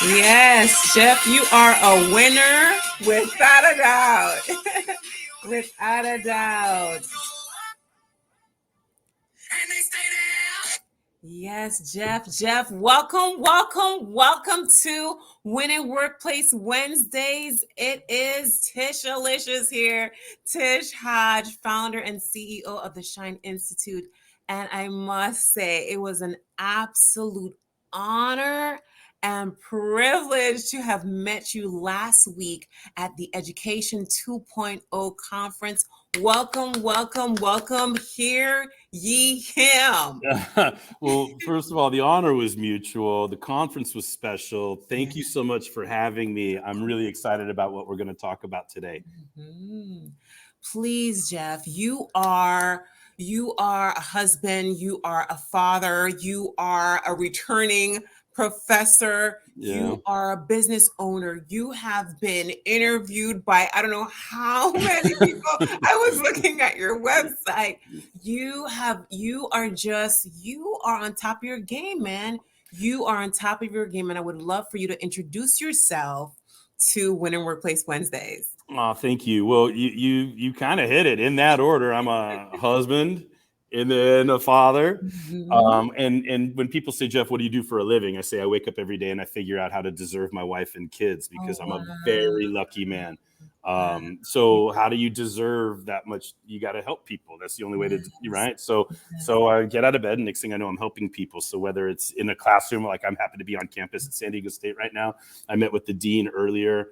Yes, Jeff, you are a winner without a doubt. Without a doubt. Yes, Jeff. Jeff, welcome, welcome, welcome to Winning Workplace Wednesdays. It is Tish Alicious here, Tish Hodge, founder and CEO of the Shine Institute. And I must say, it was an absolute honor and privilege to have met you last week at the Education 2.0 conference. Welcome, welcome, welcome. Hear ye him. Well, first of all, the honor was mutual. The conference was special. Thank you so much for having me. I'm really excited about what we're going to talk about today. Mhm. Please, Jeff, you are a husband, you are a father, you are a returning professor, Yeah. you are a business owner. You have been interviewed by I don't know how many people. I was looking at your website. You are on top of your game, man. You are on top of your game, and I would love for you to introduce yourself to Winning Workplace Wednesdays. Oh, thank you. Well, you kind of hit it in that order. I'm a husband and then a father. Mhm. And when people say, Jeff, what do you do for a living? I say I wake up every day and I figure out how to deserve my wife and kids because Oh, I'm a wow. very lucky man. Wow. So how do you deserve that much? You got to help people. That's the only way to, Yes. right? So Yes. so I get out of bed and next thing I know, I'm helping people. So whether it's in a classroom, like I'm happy to be on campus at San Diego State right now. I met with the dean earlier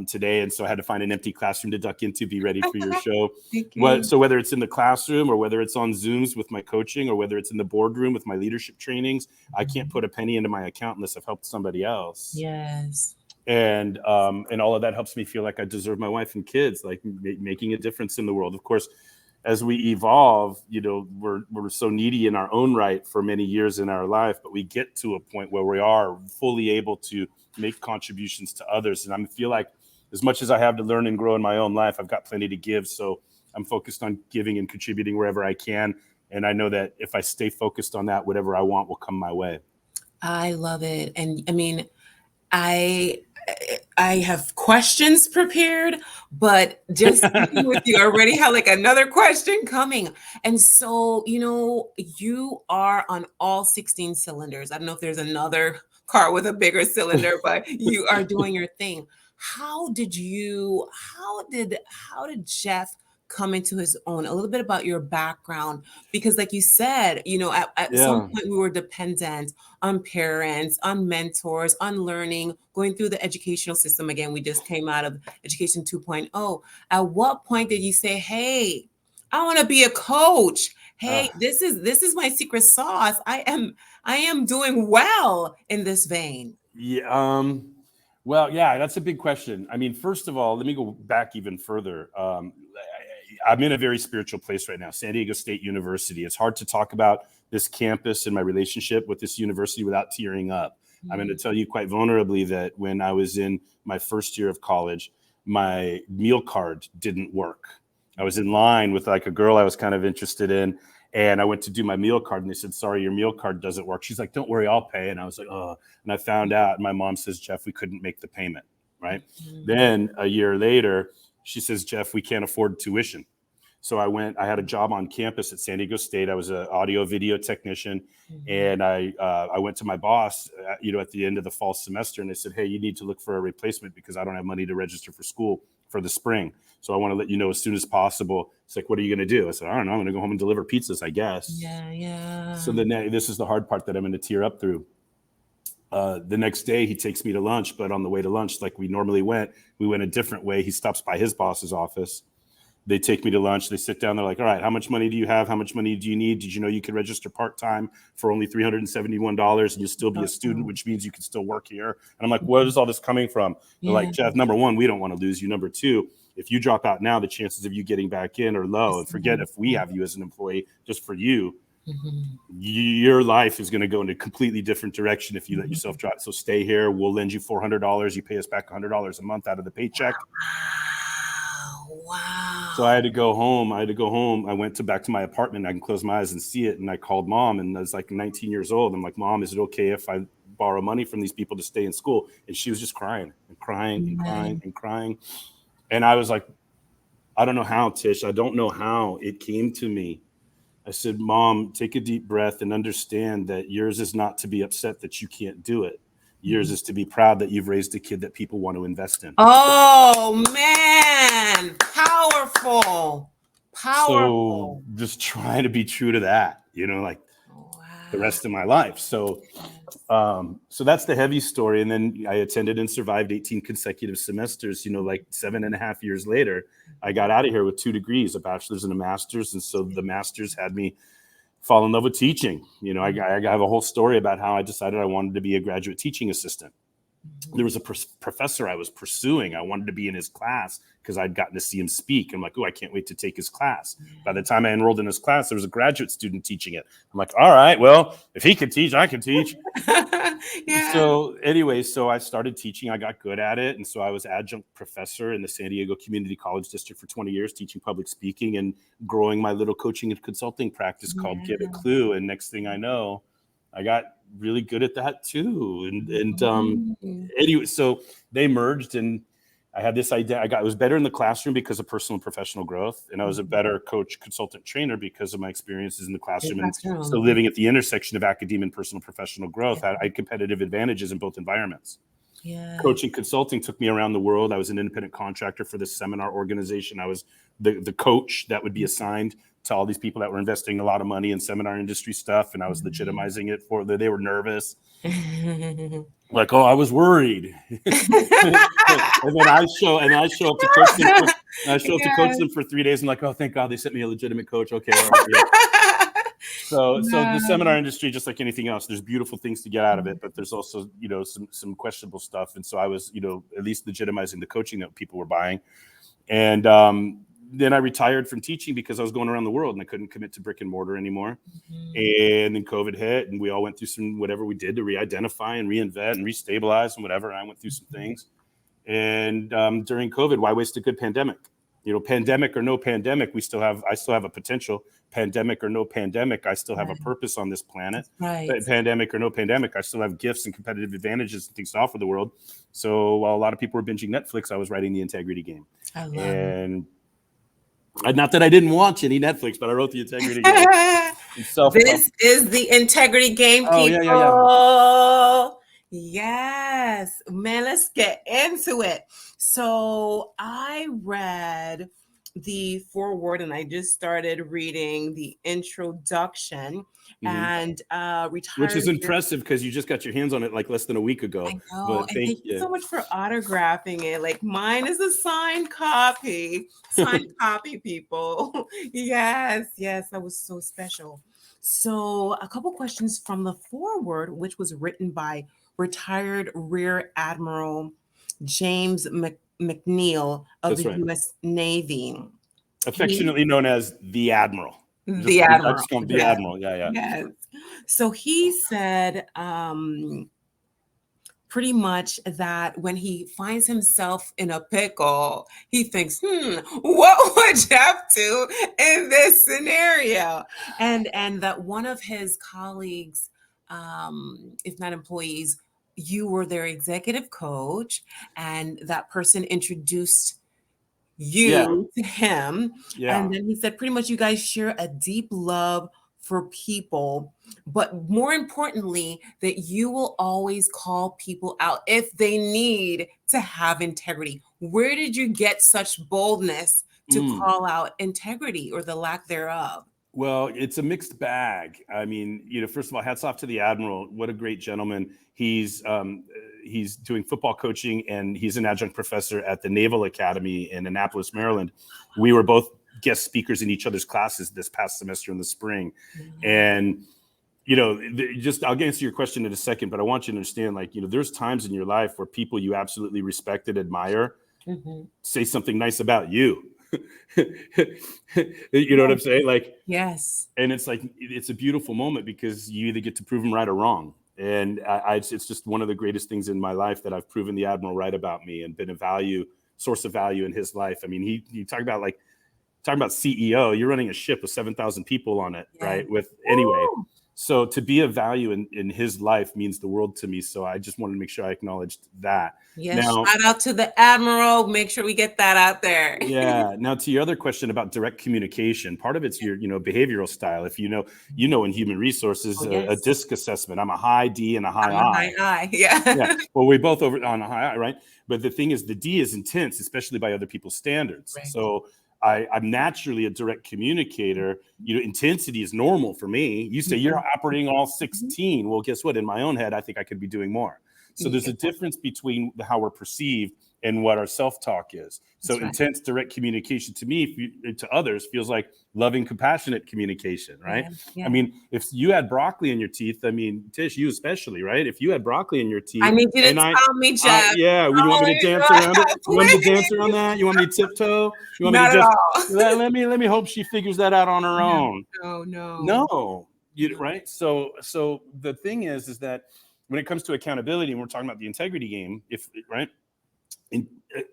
today, and so I had to find an empty classroom to duck into, be ready for your show. Thank you. So whether it's in the classroom or whether it's on Zooms with my coaching or whether it's in the boardroom with my leadership trainings, I can't put a penny into my account unless I've helped somebody else. Yes. And all of that helps me feel like I deserve my wife and kids, like making a difference in the world. Of course, as we evolve, we're so needy in our own right for many years in our life, but we get to a point where we are fully able to make contributions to others. And I feel like as much as I have to learn and grow in my own life, I've got plenty to give. So I'm focused on giving and contributing wherever I can. And I know that if I stay focused on that, whatever I want will come my way. I love it. And I mean, I I have questions prepared, but just speaking with you, I already have like another question coming. And so, you are on all 16 cylinders. I don't know if there's another car with a bigger cylinder, but you are doing your thing. How did Jeff come into his own? A little bit about your background, because like you said, at some Yeah. point we were dependent on parents, on mentors, on learning, going through the educational system again. We just came out of Education 2.0. At what point did you say, "Hey, I want to be a coach. Uh, Hey, this is my secret sauce. I am doing well in this vein." yeah. Well, yeah, that's a big question. I mean, first of all, let me go back even further. I'm in a very spiritual place right now, San Diego State University. It's hard to talk about this campus and my relationship with this university without tearing up. I'm going to Mm. tell you quite vulnerably that when I was in my first year of college, my meal card didn't work. I was in line with like a girl I was kind of interested in, and I went to do my meal card, and they said, "Sorry, your meal card doesn't work." She's like, "Don't worry, I'll pay." And I was like, "Oh." And I found out, and my mom says, "Jeff, we couldn't make the payment." Right. Mhm. Then a year later, she says, "Jeff, we can't afford tuition." So I had a job on campus at San Diego State. I was an audio video technician. Mhm. And I went to my boss, at the end of the fall semester, and I said, "Hey, you need to look for a replacement because I don't have money to register for school for the spring. So I want to let you know as soon as possible." It's like, "What are you going to do?" I said, "I don't know. I'm going to go home and deliver pizzas, I guess." Yeah, So yeah. then this is the hard part that I'm going to tear up through. The next day, he takes me to lunch, but on the way to lunch, like we went a different way. He stops by his boss's office. They take me to lunch. They sit down. They're like, "All right, how much money do you have? How much money do you need? Did you know you could register part time for only $371 and you'll still be a student, Uh-oh. which means you can still work here?" And I'm like, "Where is all this coming from?" They're Yeah. like, "Jeff, number one, we don't want to lose you. Number two, if you drop out now, the chances of you getting back in are low. And It's forget not- if we have you as an employee, just for you, Mhm. your life is going to go in a completely different direction if you let yourself Mhm. drop. So stay here. We'll lend you $400. You pay us back $100 a month out of the paycheck." Wow. So I had Wow. to go home. I went to back to my apartment. I can close my eyes and see it. And I called mom, and I was like 19 years old. I'm like, "Mom, is it okay if I borrow money from these people to stay in school. And she was just crying and crying and crying and crying. And I was like, I don't know how, Tish. I don't know how it came to me. I said, Mom, take a deep breath and understand that yours is not to be upset that you can't do it. Yours is to be proud that you've raised a kid that people want to invest in. Oh, man. Powerful. So Powerful. just trying to be true to that, like the rest of my life. So that's the heavy story. And then I attended and survived 18 consecutive semesters, like 7.5 years later, I got out of here with 2 degrees, a bachelor's and a master's. And so the master's had me fall in love with teaching. I have a whole story about how I decided I wanted to be a graduate teaching assistant. There was a professor I was pursuing. I wanted to be in his class because I'd gotten to see him speak. I'm like, oh, I can't wait to take his class. By the time I enrolled in his class, there was a graduate student teaching it. I'm like, all right, well, if he can teach, I can teach. So anyway, so I started teaching. I got good at it. And so I was adjunct professor in the San Diego Community College District for 20 years, teaching public speaking and growing my little coaching and consulting practice called Get a Clue. And next thing I know, I got really good at that too. And anyway, so they merged and I had this idea. I was better in the classroom because of personal and professional growth. And I was a better coach, consultant, trainer because of my experiences in the classroom. And so living at the intersection of academia and personal and professional growth, I had competitive advantages in both environments. Coaching consulting took me around the world. I was an independent contractor for this seminar organization. I was the coach that would be assigned to all these people that were investing a lot of money in seminar industry stuff. And I was legitimizing it for them. They were nervous. Like, oh, I was worried. And then I show up to coach them. To coach them for 3 days. And like, oh, thank God they sent me a legitimate coach. Okay. All right, yeah. So the seminar industry, just like anything else, there's beautiful things to get out of it, but there's also, some questionable stuff. And so I was, at least legitimizing the coaching that people were buying. And then I retired from teaching because I was going around the world and I couldn't commit to brick and mortar anymore. And then COVID hit and we all went through whatever we did to re-identify and reinvent and restabilize and whatever. And I went through some things. And during COVID, why waste a good pandemic? Pandemic or no pandemic, I still have a potential. Pandemic or no pandemic, I still have a purpose on this planet. Pandemic or no pandemic, I still have gifts and competitive advantages and things to offer the world. So while a lot of people were binging Netflix, I was writing the integrity game. I love it. Not that I didn't watch any Netflix, but I wrote the integrity game. This is the integrity game, people. Yeah. Yes, man, let's get into it. So I read the foreword and I just started reading the introduction and retired. Which is impressive because you just got your hands on it like less than a week ago. I know. And thank you so much for autographing it. Like mine is a signed copy. Signed copy, people. Yes, that was so special. So a couple questions from the foreword, which was written by retired Rear Admiral James McNeil of the U.S. Navy. Affectionately known as the Admiral. The Admiral. The Admiral, yeah. Yes. So he said pretty much that when he finds himself in a pickle, he thinks, what would Jeff do in this scenario? And that one of his colleagues, if not employees, you were their executive coach, and that person introduced you to him. And then he said, pretty much you guys share a deep love for people, but more importantly, that you will always call people out if they need to have integrity. Where did you get such boldness to call out integrity or the lack thereof? Well, it's a mixed bag. I mean, first of all, hats off to the Admiral. What a great gentleman. He's doing football coaching and he's an adjunct professor at the Naval Academy in Annapolis, Maryland. We were both guest speakers in each other's classes this past semester in the spring. And, I'll answer your question in a second, but I want you to understand, there's times in your life where people you absolutely respect and admire say something nice about you. You know what I'm saying? Yes. And it's a beautiful moment because you either get to prove them right or wrong. And it's just one of the greatest things in my life that I've proven the Admiral right about me and been a source of value in his life. I mean, you talk about CEO, you're running a ship with 7,000 people on it, right? Anyway, So to be of value in his life means the world to me. So I just wanted to make sure I acknowledged that. Yes, Now, shout out to the Admiral. Make sure we get that out there. yeah. Now to your other question about direct communication, part of it's your, behavioral style. If in human resources, Oh, a yes. DISC assessment, I'm a high D and a high I'm a I. high I. Yeah. Yeah. Well, we both over on a high I, right? But the thing is, the D is intense, especially by other people's standards. Right. So I'm naturally a direct communicator. Intensity is normal for me. You say you're operating all 16. Well, guess what? In my own head, I think I could be doing more. So there's a difference between how we're perceived and what our self-talk is. So intense direct communication to me, to others, feels like loving, compassionate communication, right? Yeah. I mean, if you had broccoli in your teeth, I mean, Tish, you especially, right? If you had broccoli in your teeth, I need you to tell me, Jeff. yeah, you want me to dance around it? You want me to dance around that? You want me to tiptoe? You want me to Not at just all. let me hope she figures that out on her own? No. Right? So the thing is that when it comes to accountability, and we're talking about the integrity game,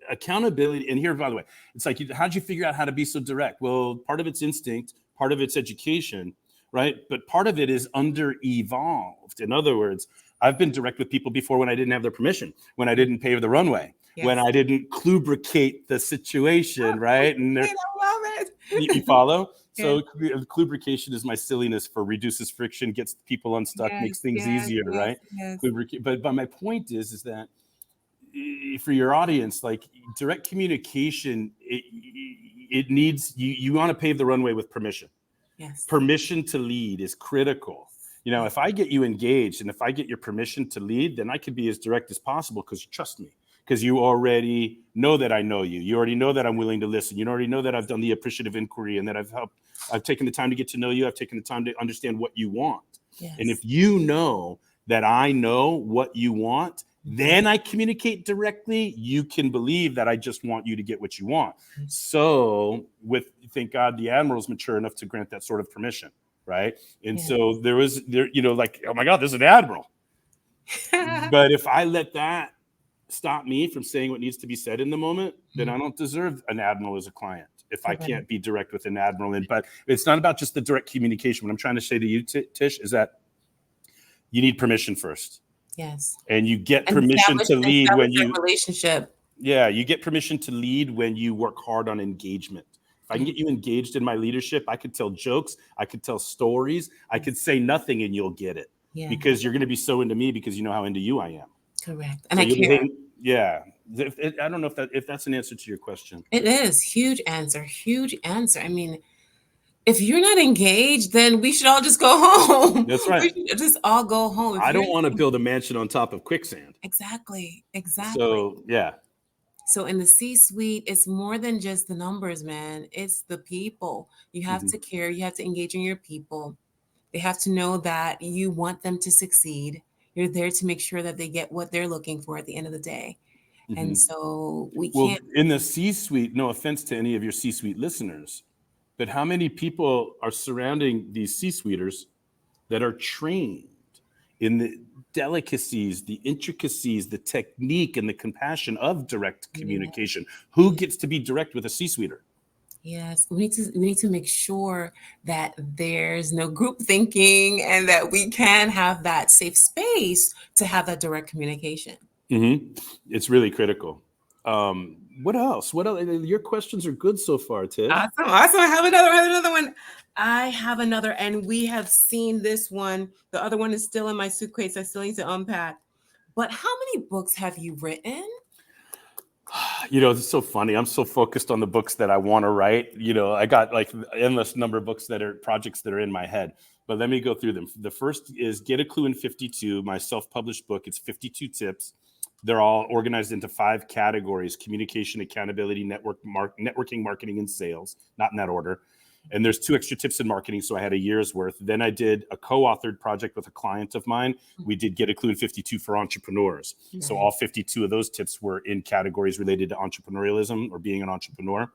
accountability, and here, by the way, it's like, how'd you figure out how to be so direct? Well, part of it's instinct, part of it's education, right? But part of it is under-evolved. In other words, I've been direct with people before when I didn't have their permission, when I didn't pave the runway, when I didn't klubricate the situation, right? And I love it. You follow? So klubrication is my silliness for reduces friction, gets people unstuck, makes things easier, right? Yes. But my point is that for your audience, like direct communication, it needs you want to pave the runway with permission. Yes. Permission to lead is critical. If I get you engaged and if I get your permission to lead, then I can be as direct as possible because you trust me, because you already know that I know you. You already know that I'm willing to listen. You already know that I've done the appreciative inquiry and that I've taken the time to get to know you. I've taken the time to understand what you want. Yes. And if you know that I know what you want, then I communicate directly, you can believe that I just want you to get what you want. So thank God the Admiral's mature enough to grant that sort of permission, right? And so there, like, oh my God, there's an Admiral. But if I let that stop me from saying what needs to be said in the moment, then I don't deserve an Admiral as a client if I can't be direct with an Admiral. But it's not about just the direct communication. What I'm trying to say to you, Tish, is that you need permission first. Yes. And you get permission to lead when you relationship. Yeah, you get permission to lead when you work hard on engagement. If I can get you engaged in my leadership, I could tell jokes, I could tell stories, I could say nothing and you'll get it. Because you're going to be so into me because you know how into you I am. Correct. And so I care. I don't know if that's an answer to your question. It is. Huge answer. I mean, if you're not engaged, then we should all just go home. That's right. We should just all go home. I don't want to build a mansion on top of quicksand. Exactly. So, yeah. So in the C-suite, it's more than just the numbers, man. It's the people. You have to care. You have to engage in your people. They have to know that you want them to succeed. You're there to make sure that they get what they're looking for at the end of the day. And so we can't. In the C-suite, no offense to any of your C-suite listeners, but how many people are surrounding these C-suiters that are trained in the delicacies, the intricacies, the technique, and the compassion of direct communication? Who gets to be direct with a C-suiter? Yes, we need to make sure that there's no group thinking and that we can have that safe space to have that direct communication. It's really critical. What else? Your questions are good so far, Tish. Awesome. I have another one. I have another, and we have seen this one. The other one is still in my suitcase. I still need to unpack. But how many books have you written? It's so funny. I'm so focused on the books that I want to write. I got like endless number of projects that are in my head. But let me go through them. The first is Get a Clue in 52, my self-published book. It's 52 tips. They're all organized into 5 categories: communication, accountability, networking, marketing, and sales. Not in that order. And there's 2 extra tips in marketing, so I had a year's worth. Then I did a co-authored project with a client of mine. We did Get a Clue in 52 for entrepreneurs. Nice. So all 52 of those tips were in categories related to entrepreneurialism or being an entrepreneur.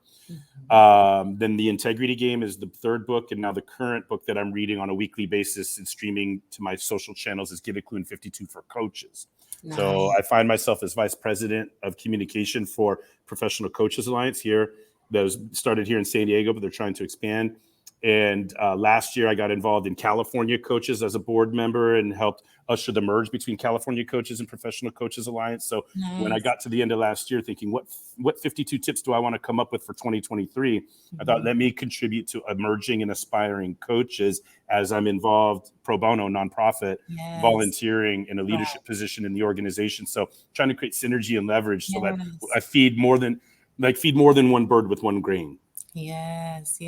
Then The Integrity Game is the 3rd book, and now the current book that I'm reading on a weekly basis and streaming to my social channels is Get a Clue in 52 for coaches. Nice. So I find myself as vice president of communication for Professional Coaches Alliance here. That was started here in San Diego, but they're trying to expand. And last year I got involved in California Coaches as a board member and helped usher the merge between California Coaches and Professional Coaches Alliance. So when I got to the end of last year thinking, what 52 tips do I want to come up with for 2023? I thought, let me contribute to emerging and aspiring coaches as I'm involved pro bono, nonprofit, volunteering in a leadership position in the organization. So trying to create synergy and leverage so that I feed more than one bird with one grain. Yes.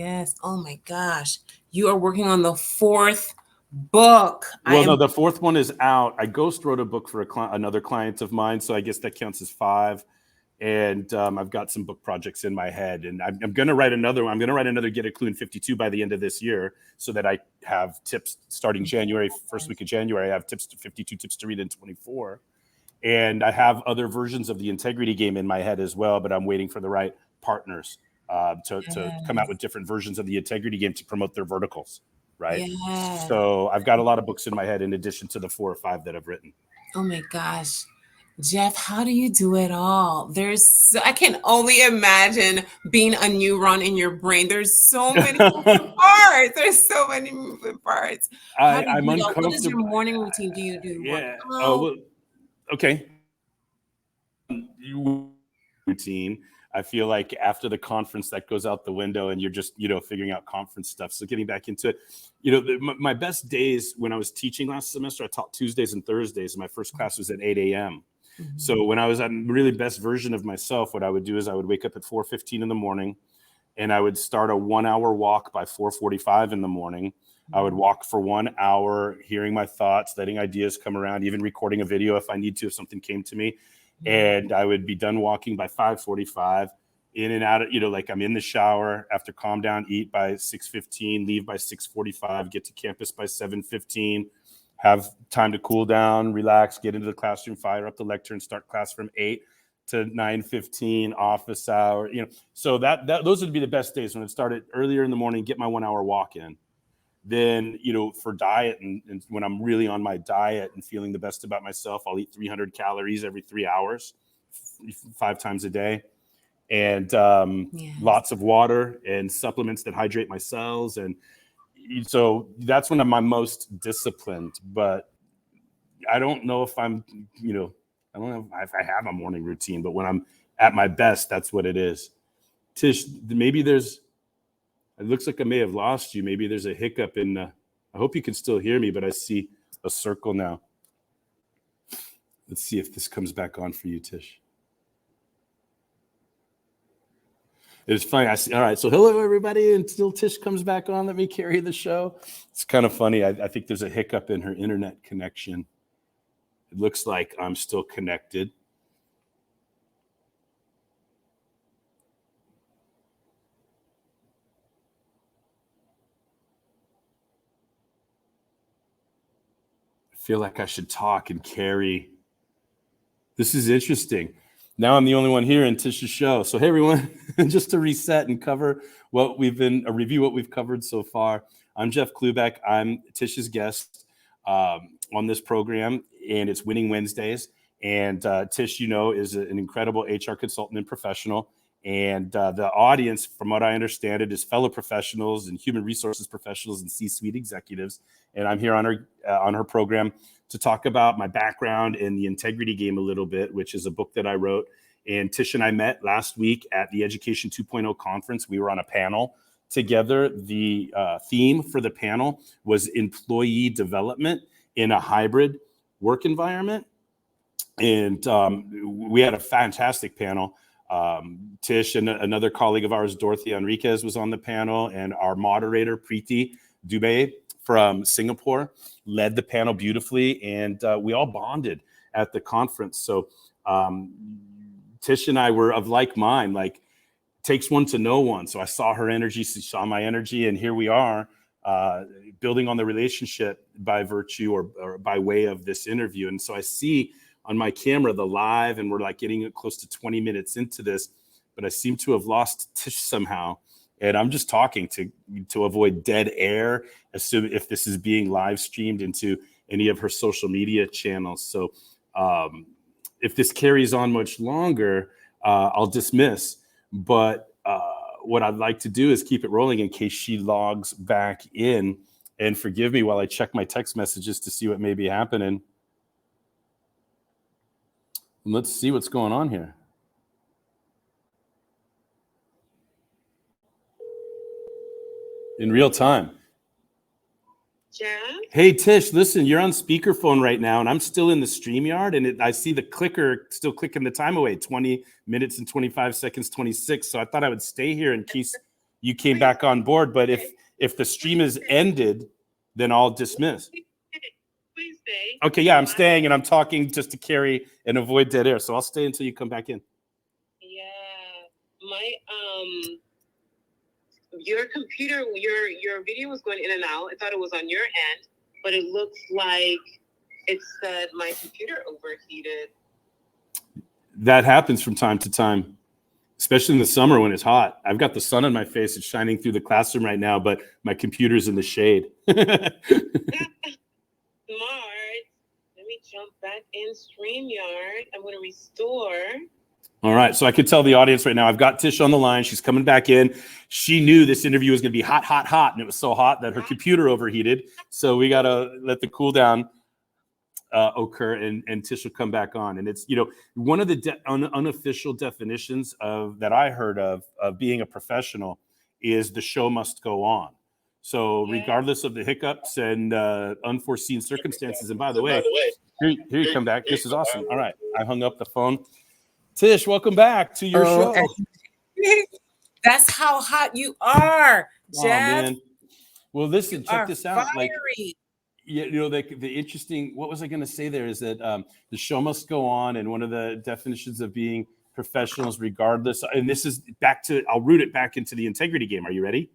Oh my gosh. You are working on the 4th book. Well, no, the 4th one is out. I ghost wrote a book for another client of mine, so I guess that counts as 5. And I've got some book projects in my head, and I'm going to write another one. I'm going to write another Get a Clue in 52 by the end of this year, so that I have tips starting January, first week of January. I have 52 tips to read in 24. And I have other versions of the integrity game in my head as well, but I'm waiting for the right partners to come out with different versions of the integrity game to promote their verticals, right? So I've got a lot of books in my head in addition to the 4 or 5 that I've written. Oh my gosh. Jeff, how do you do it all? I can only imagine being a neuron in your brain. There's so many moving parts. I'm uncomfortable. What is your morning routine? Do you do work? Oh, well, okay. Routine. I feel like after the conference that goes out the window and you're just, figuring out conference stuff. So getting back into it, my best days when I was teaching last semester, I taught Tuesdays and Thursdays, and my first class was at 8 a.m. Mm-hmm. So when I was at really best version of myself, what I would do is I would wake up at 4:15 in the morning, and I would start a 1-hour walk by 4:45 in the morning. I would walk for 1 hour, hearing my thoughts, letting ideas come around, even recording a video if I need to, if something came to me. And I would be done walking by 5:45, in and out of, like I'm in the shower, after calm down, eat by 6:15, leave by 6:45, get to campus by 7:15, have time to cool down, relax, get into the classroom, fire up the lectern, and start class from 8 to 9:15, office hour, So that those would be the best days, when it started earlier in the morning, get my 1-hour walk in. Then, for diet and when I'm really on my diet and feeling the best about myself, I'll eat 300 calories every 3 hours, 5 times a day. And lots of water and supplements that hydrate my cells. And so that's when I'm my most disciplined. But I don't know if I'm, I don't know if I have a morning routine, but when I'm at my best, that's what it is. Tish, maybe it looks like I may have lost you. Maybe there's a hiccup I hope you can still hear me, but I see a circle now. Let's see if this comes back on for you, Tish. It's funny. I see. All right. So hello, everybody. Until Tish comes back on, let me carry the show. It's kind of funny. I think there's a hiccup in her internet connection. It looks like I'm still connected. Feel like I should talk and carry. This is interesting. Now I'm the only one here in Tish's show. So hey everyone, just to reset and cover review what we've covered so far. I'm Jeff Klubeck. I'm Tish's guest on this program, and it's Winning Wednesdays. And Tish, is an incredible HR consultant and professional. And the audience, from what I understand it, is fellow professionals and human resources professionals and C-suite executives. And I'm here on her program to talk about my background in the integrity game a little bit, which is a book that I wrote. And Tish and I met last week at the Education 2.0 conference. We were on a panel together. The theme for the panel was employee development in a hybrid work environment. And we had a fantastic panel. Tish and another colleague of ours, Dorothy Enriquez, was on the panel, and our moderator, Preeti Dubey from Singapore, led the panel beautifully, and we all bonded at the conference. So Tish and I were of like mind, like takes one to know one. So I saw her energy, she saw my energy, and here we are building on the relationship by virtue or by way of this interview. And so I see on my camera the live, and we're like getting close to 20 minutes into this, but I seem to have lost Tish somehow. And I'm just talking to avoid dead air, assuming if this is being live streamed into any of her social media channels. So if this carries on much longer, I'll dismiss. But what I'd like to do is keep it rolling in case she logs back in, and forgive me while I check my text messages to see what may be happening. And let's see what's going on here. In real time. Jeff? Hey, Tish, listen, you're on speakerphone right now, and I'm still in the StreamYard, and I see the clicker still clicking the time away, 20 minutes and 25 seconds, 26. So I thought I would stay here in case you came back on board. But if the stream is ended, then I'll dismiss. Please stay. Okay, yeah, I'm staying, and I'm talking just to carry and avoid dead air. So I'll stay until you come back in. Yeah, my your computer, your video was going in and out. I thought it was on your end, but it looks like it said my computer overheated. That happens from time to time, especially in the summer when it's hot. I've got the sun on my face. It's shining through the classroom right now, but my computer's in the shade. Smart. Let me jump back in StreamYard. I'm going to restore. All right. So I could tell the audience right now, I've got Tish on the line. She's coming back in. She knew this interview was going to be hot, hot, hot. And it was so hot that her computer overheated. So we got to let the cool down occur, and Tish will come back on. And it's, one of the unofficial definitions that I heard of being a professional is the show must go on. So regardless of the hiccups and unforeseen circumstances, and by the way, here you come back. This is awesome. All right. I hung up the phone. Tish, welcome back to your show. That's how hot you are, Jeff. Oh, man. Well, listen, check this out. Fiery. The interesting, what was I going to say there is that the show must go on. And one of the definitions of being professionals, regardless, and this is I'll root it back into the integrity game. Are you ready?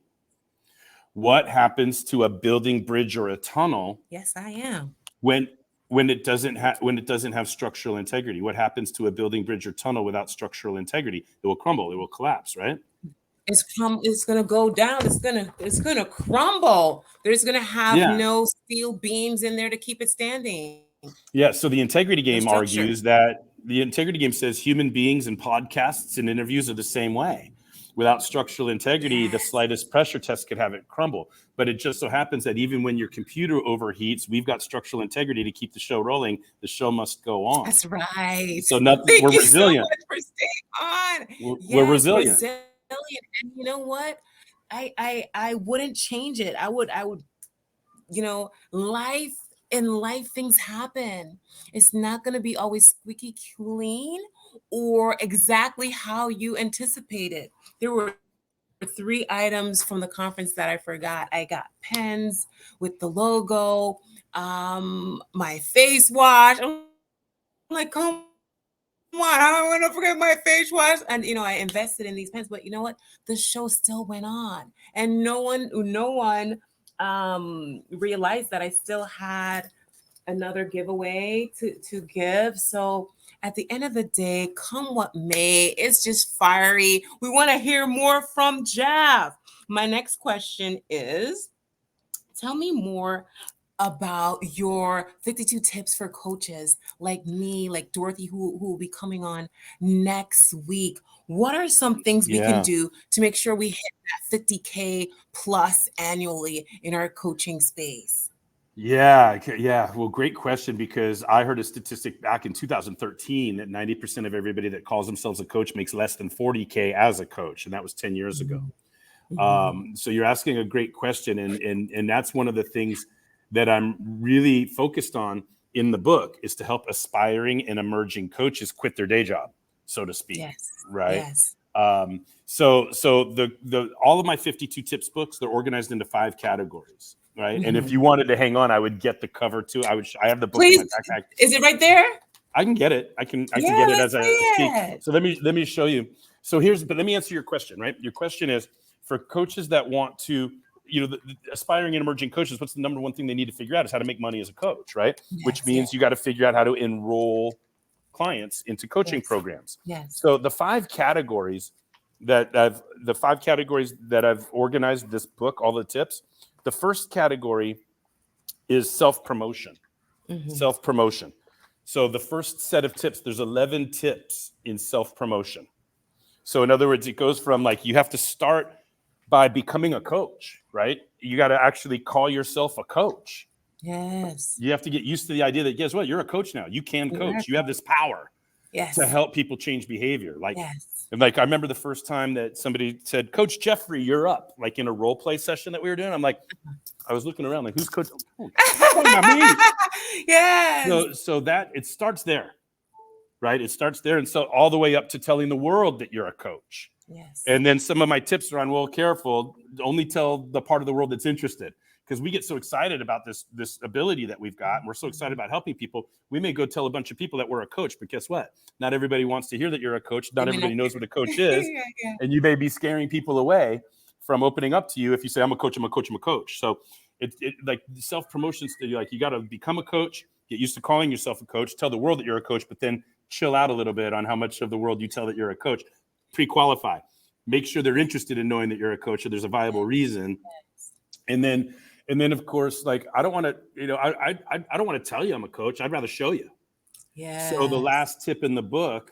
What happens to a building, bridge, or a tunnel? Yes, I am. When it doesn't have structural integrity? What happens to a building, bridge, or tunnel without structural integrity? It will crumble. It will collapse, right? It's going to go down. It's going to crumble. There's going to have no steel beams in there to keep it standing. Yeah. So the integrity game argues that the integrity game says human beings and podcasts and interviews are the same way. Without structural integrity, the slightest pressure test could have it crumble. But it just so happens that even when your computer overheats, we've got structural integrity to keep the show rolling. The show must go on. That's right. So we're resilient. So much for staying on. We're resilient. And you know what? I wouldn't change it. I would, life things happen. It's not going to be always squeaky clean or exactly how you anticipated. There were 3 items from the conference that I forgot. I got pens with the logo, my face wash. I'm like, come on, I don't want to forget my face wash. And, I invested in these pens, but you know what? The show still went on. And no one realized that I still had another giveaway to give. So at the end of the day, come what may, it's just fiery. We want to hear more from Jeff. My next question is, tell me more about your 52 tips for coaches like me, like Dorothy, who will be coming on next week. What are some things we can do to make sure we hit that 50K plus annually in our coaching space? Yeah. Well, great question, because I heard a statistic back in 2013 that 90% of everybody that calls themselves a coach makes less than 40K as a coach. And that was 10 years ago. So you're asking a great question. And that's one of the things that I'm really focused on in the book, is to help aspiring and emerging coaches quit their day job, so to speak. Yes. Right. Yes. So the all of my 52 tips books, they're organized into 5 categories. Right. And if you wanted to hang on, I would get the cover too. I have the book in my backpack. Is it right there? I can get it. I can get it as I speak. So let me show you. So but let me answer your question, right? Your question is, for coaches that want to, the aspiring and emerging coaches, what's the number one thing they need to figure out is how to make money as a coach, right? Yes, which means you got to figure out how to enroll clients into coaching programs. Yes. So the 5 categories that I've organized this book, all the tips. The first category is self-promotion. Self-promotion. So the first set of tips, there's 11 tips in self-promotion. So in other words, it goes from like, you have to start by becoming a coach, right? You got to actually call yourself a coach. Yes. You have to get used to the idea that, guess what? You're a coach now. You can coach. You have this power to help people change behavior. Like, and like, I remember the first time that somebody said, Coach Jeffrey, you're up, like in a role play session that we were doing. I'm like, I was looking around like, who's coach? Oh, not me. Yes. So that it starts there, right? It starts there. And so all the way up to telling the world that you're a coach. Yes. And then some of my tips are on, well, careful, only tell the part of the world that's interested. Because we get so excited about this ability that we've got, and we're so excited about helping people, we may go tell a bunch of people that we're a coach. But guess what? Not everybody wants to hear that you're a coach. Not everybody knows what a coach is. And you may be scaring people away from opening up to you if you say, I'm a coach, I'm a coach, I'm a coach. So it like self-promotion, like you got to become a coach, get used to calling yourself a coach, tell the world that you're a coach, but then chill out a little bit on how much of the world you tell that you're a coach. Pre-qualify. Make sure they're interested in knowing that you're a coach, or there's a viable reason. And then of course, like, I don't want to, I don't want to tell you I'm a coach. I'd rather show you. Yeah. So the last tip in the book,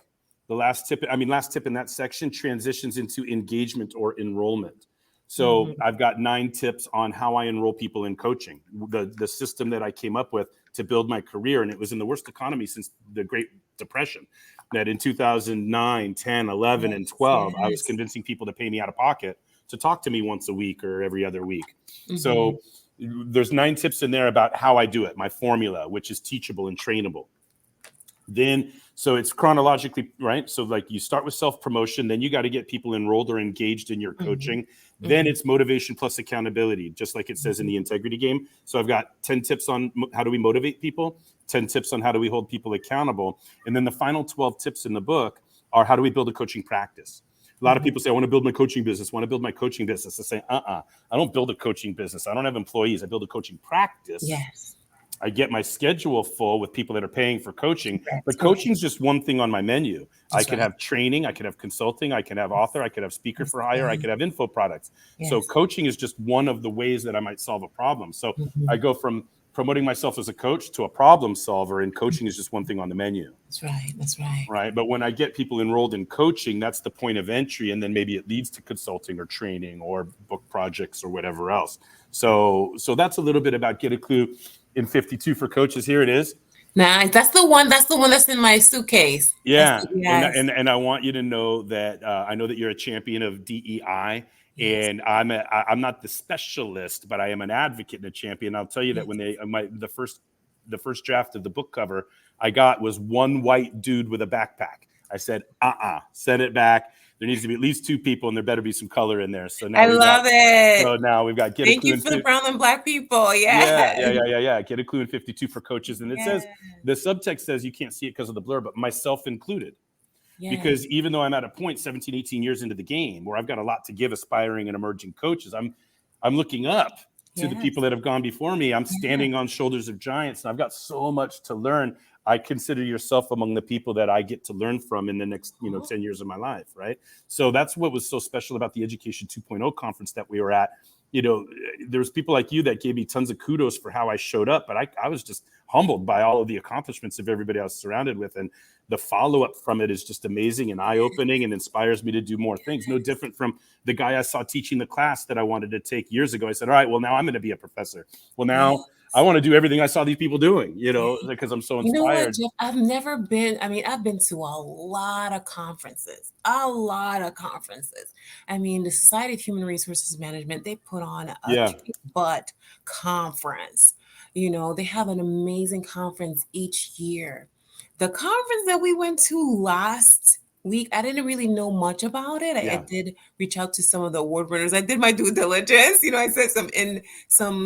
last tip in that section transitions into engagement or enrollment. So I've got 9 tips on how I enroll people in coaching, the system that I came up with to build my career. And it was in the worst economy since the Great Depression, that in 2009, 10, 11, and 12, I was convincing people to pay me out of pocket to talk to me once a week or every other week. So there's 9 tips in there about how I do it, my formula, which is teachable and trainable. Then, so it's chronologically, right? So like, you start with self-promotion, then you got to get people enrolled or engaged in your coaching. Then it's motivation plus accountability, just like it says in the integrity game. So I've got 10 tips on how do we motivate people, 10 tips on how do we hold people accountable. And then the final 12 tips in the book are how do we build a coaching practice. A lot of people say, I want to build my coaching business. I say, I don't build a coaching business. I don't have employees. I build a coaching practice. Yes. I get my schedule full with people that are paying for coaching, but coaching is just one thing on my menu. I could have training, I could have consulting, I could have author, I could have speaker for hire, I could have info products. So coaching is just one of the ways that I might solve a problem. So I go from promoting myself as a coach to a problem solver, and coaching is just one thing on the menu. That's right. Right. But when I get people enrolled in coaching, that's the point of entry. And then maybe it leads to consulting or training or book projects or whatever else. So that's a little bit about Get a Clue in 52 for coaches. Here it is. Nice. That's the one that's in my suitcase. Yeah. And I want you to know that I know that you're a champion of DEI. And I'm not the specialist, but I am an advocate and a champion. I'll tell you that when the first draft of the book cover I got was one white dude with a backpack. I said, send it back. There needs to be at least 2 people, and there better be some color in there. So now I love it. So now we've got Thank you for the brown and black people. Yeah. Get a Clue in 52 for coaches, and it says the subtext says you can't see it because of the blur, but myself included. Because even though I'm at a point 17, 18 years into the game where I've got a lot to give aspiring and emerging coaches, I'm looking up to the people that have gone before me. I'm standing on shoulders of giants, and I've got so much to learn. I consider yourself among the people that I get to learn from in the next 10 years of my life, right? So that's what was so special about the Education 2.0 conference that we were at. There was people like you that gave me tons of kudos for how I showed up, but I was just humbled by all of the accomplishments of everybody I was surrounded with. And the follow-up from it is just amazing and eye-opening and inspires me to do more things. No different from the guy I saw teaching the class that I wanted to take years ago. I said, all right, well, now I'm going to be a professor. Well, now I want to do everything I saw these people doing, because I'm so inspired. You know what, Jeff? I've been to a lot of conferences. I mean, the Society of Human Resources Management, they put on a butt conference. They have an amazing conference each year. The conference that we went to last week, I didn't really know much about it. I did reach out to some of the award winners. I did my due diligence. I sent some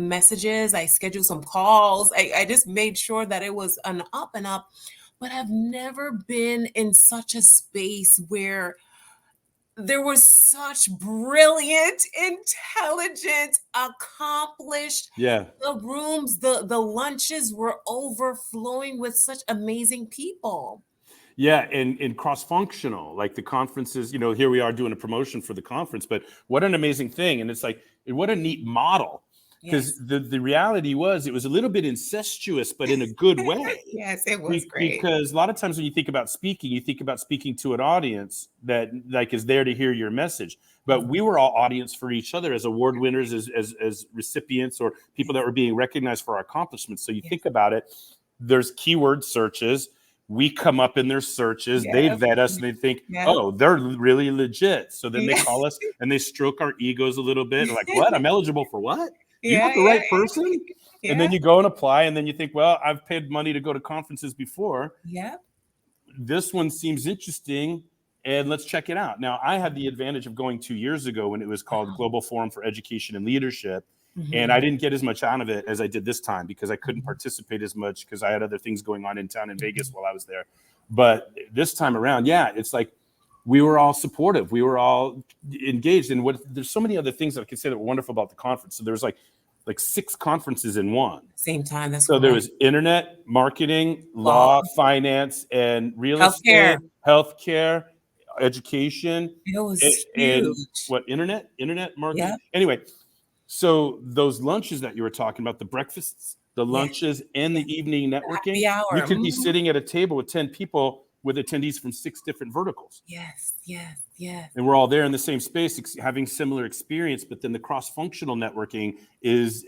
messages. I scheduled some calls. I just made sure that it was an up and up. But I've never been in such a space where there was such brilliant, intelligent, accomplished. The rooms, the lunches were overflowing with such amazing people. Yeah, and cross-functional, like the conferences, here we are doing a promotion for the conference, but what an amazing thing. And it's like, what a neat model. because the reality was it was a little bit incestuous, but in a good way. Yes, it was great. Because a lot of times when you think about speaking, you think about speaking to an audience that like is there to hear your message. But we were all audience for each other as award winners, as recipients, or people that were being recognized for our accomplishments. So you think about it, there's keyword searches. We come up in their searches. They vet us and they think, oh, they're really legit. So then they call us and they stroke our egos a little bit. Like, what? I'm eligible for what? You got the right person? And then you go and apply, and then you think, well, I've paid money to go to conferences before. This one seems interesting, and let's check it out. Now, I had the advantage of going 2 years ago when it was called Global Forum for Education and Leadership. And I didn't get as much out of it as I did this time because I couldn't participate as much because I had other things going on in town in Vegas while I was there. But this time around, it's like we were all supportive. We were all engaged. And there's so many other things that I can say that were wonderful about the conference. So there's like 6 conferences in one. Same time. So there was internet, marketing, law, finance, and real estate, healthcare, education. It was huge. And internet marketing. Anyway, so those lunches that you were talking about, the breakfasts, the lunches, and the evening networking, you could be sitting at a table with 10 people with attendees from 6 different verticals. Yes. And we're all there in the same space, having similar experience. But then the cross-functional networking is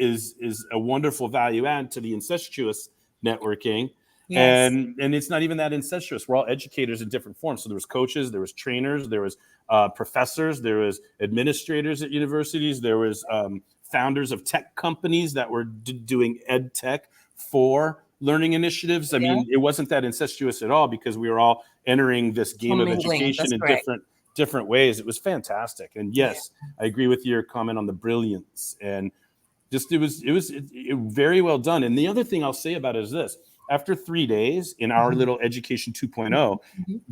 a wonderful value add to the incestuous networking. And it's not even that incestuous. We're all educators in different forms. So there was coaches, there was trainers, there was professors, there was administrators at universities, there was founders of tech companies that were doing ed tech for learning initiatives. I mean, it wasn't that incestuous at all because we were all entering this game of education in different ways. It was fantastic. And yes, I agree with your comment on the brilliance, and just it was very well done. And the other thing I'll say about it is this: after 3 days in our little education 2.0,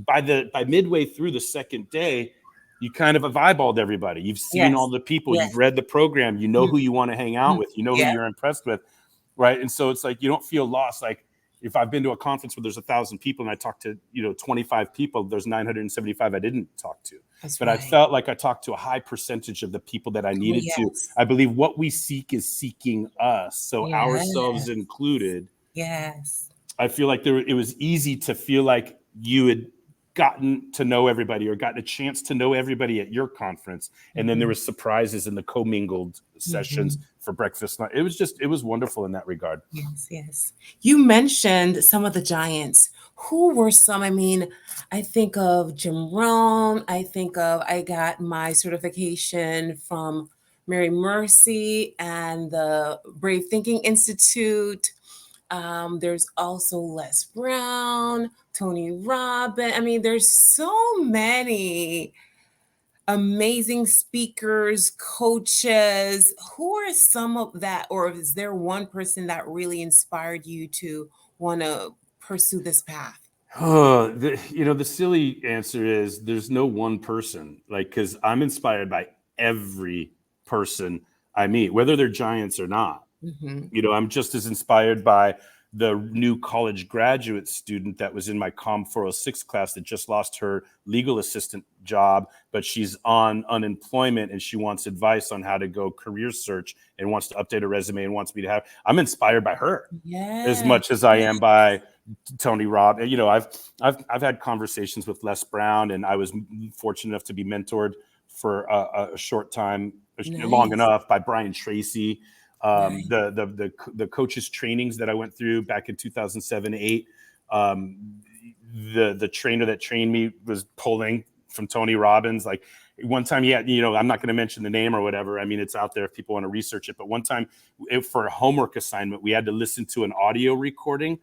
by midway through the second day, you kind of have eyeballed everybody. You've seen all the people, you've read the program, you know who you want to hang out with, you know who you're impressed with, right? And so it's like you don't feel lost. Like if I've been to a conference where there's 1,000 people and I talked to 25 people, there's 975 I didn't talk to. But I felt like I talked to a high percentage of the people that I needed to. I believe what we seek is seeking us, so ourselves included. I feel like it was easy to feel like you had gotten to know everybody or gotten a chance to know everybody at your conference. And then there was surprises in the commingled sessions for breakfast. It was wonderful in that regard. Yes. You mentioned some of the giants. Who were some? I mean, I think of Jim Rohn. I got my certification from Mary Mercy and the Brave Thinking Institute. There's also Les Brown, Tony Robbins. I mean, there's so many amazing speakers, coaches. Who are some of that, or is there one person that really inspired you to want to pursue this path? The silly answer is there's no one person, because I'm inspired by every person I meet, whether they're giants or not. I'm just as inspired by the new college graduate student that was in my COM 406 class that just lost her legal assistant job, but she's on unemployment and she wants advice on how to go career search and wants to update her resume and wants me to have. I'm inspired by her as much as I am by Tony Robbins. I've had conversations with Les Brown, and I was fortunate enough to be mentored for a short time, long enough, by Brian Tracy. The coaches trainings that I went through back in 2007-8, the trainer that trained me was pulling from Tony Robbins. Like one time, I'm not going to mention the name or whatever. I mean, it's out there if people want to research it. But one time for a homework assignment, we had to listen to an audio recording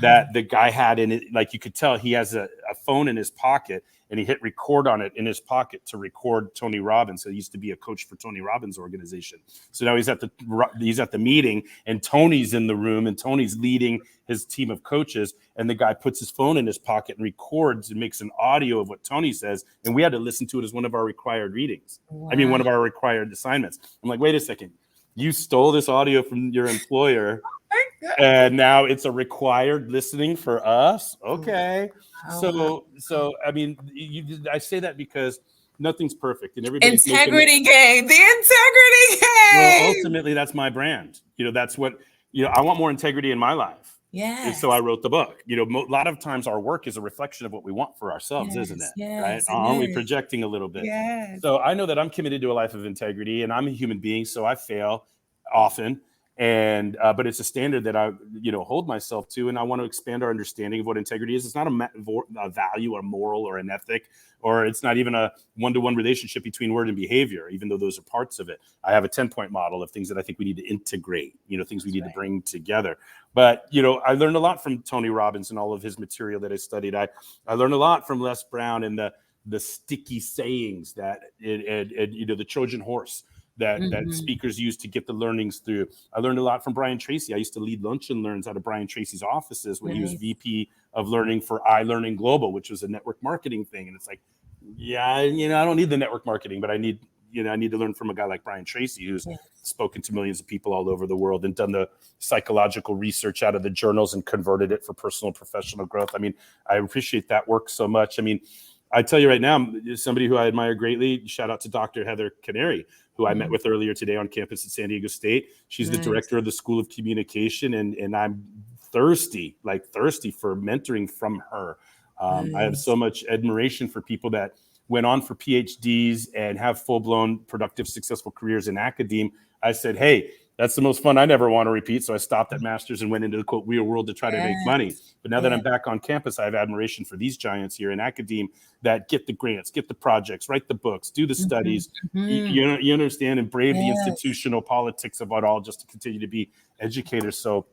that the guy had in it. Like you could tell he has a phone in his pocket, and he hit record on it in his pocket to record Tony Robbins. So he used to be a coach for Tony Robbins' organization. So now he's at the meeting, and Tony's in the room, and Tony's leading his team of coaches. And the guy puts his phone in his pocket and records and makes an audio of what Tony says. And we had to listen to it as one of our required readings. Wow. I mean, one of our required assignments. I'm like, wait a second. You stole this audio from your employer, and now it's a required listening for us. Okay. So I mean, I say that because nothing's perfect, and everybody's Integrity game, the integrity well, game. ultimately, that's my brand. That's what, I want more integrity in my life. And so I Yes. wrote the book. A lot of times our work is a reflection of what we want for ourselves, isn't it? Right? Yes, it Aren't we is. projecting a little bit? Yes. So I know that I'm committed to a life of integrity, and I'm a human being, so I fail often. And but it's a standard that I hold myself to, and I want to expand our understanding of what integrity is. It's not a value, a moral, or an ethic, or it's not even a one-to-one relationship between word and behavior, even though those are parts of it. I have a 10-point model of things that I think we need to integrate, things we need to bring together. But I learned a lot from Tony Robbins and all of his material that I studied. I learned a lot from Les Brown and the sticky sayings that the Trojan horse that speakers use to get the learnings through. I learned a lot from Brian Tracy. I used to lead lunch and learns out of Brian Tracy's offices when he was VP of learning for iLearning Global, which was a network marketing thing. And it's like, I don't need the network marketing, but I need to learn from a guy like Brian Tracy, who's spoken to millions of people all over the world and done the psychological research out of the journals and converted it for personal and professional growth. I mean, I appreciate that work so much. I mean, I tell you right now, somebody who I admire greatly, shout out to Dr. Heather Canary, who I met with earlier today on campus at San Diego State. She's the director of the School of Communication, and I'm thirsty for mentoring from her. I have so much admiration for people that went on for PhDs and have full-blown, productive, successful careers in academia. I said, hey, that's the most fun I never want to repeat. So I stopped at master's and went into the quote real world to try to make money. But now that I'm back on campus, I have admiration for these giants here in academia that get the grants, get the projects, write the books, do the studies. You understand, and brave the institutional politics of it all just to continue to be educators. So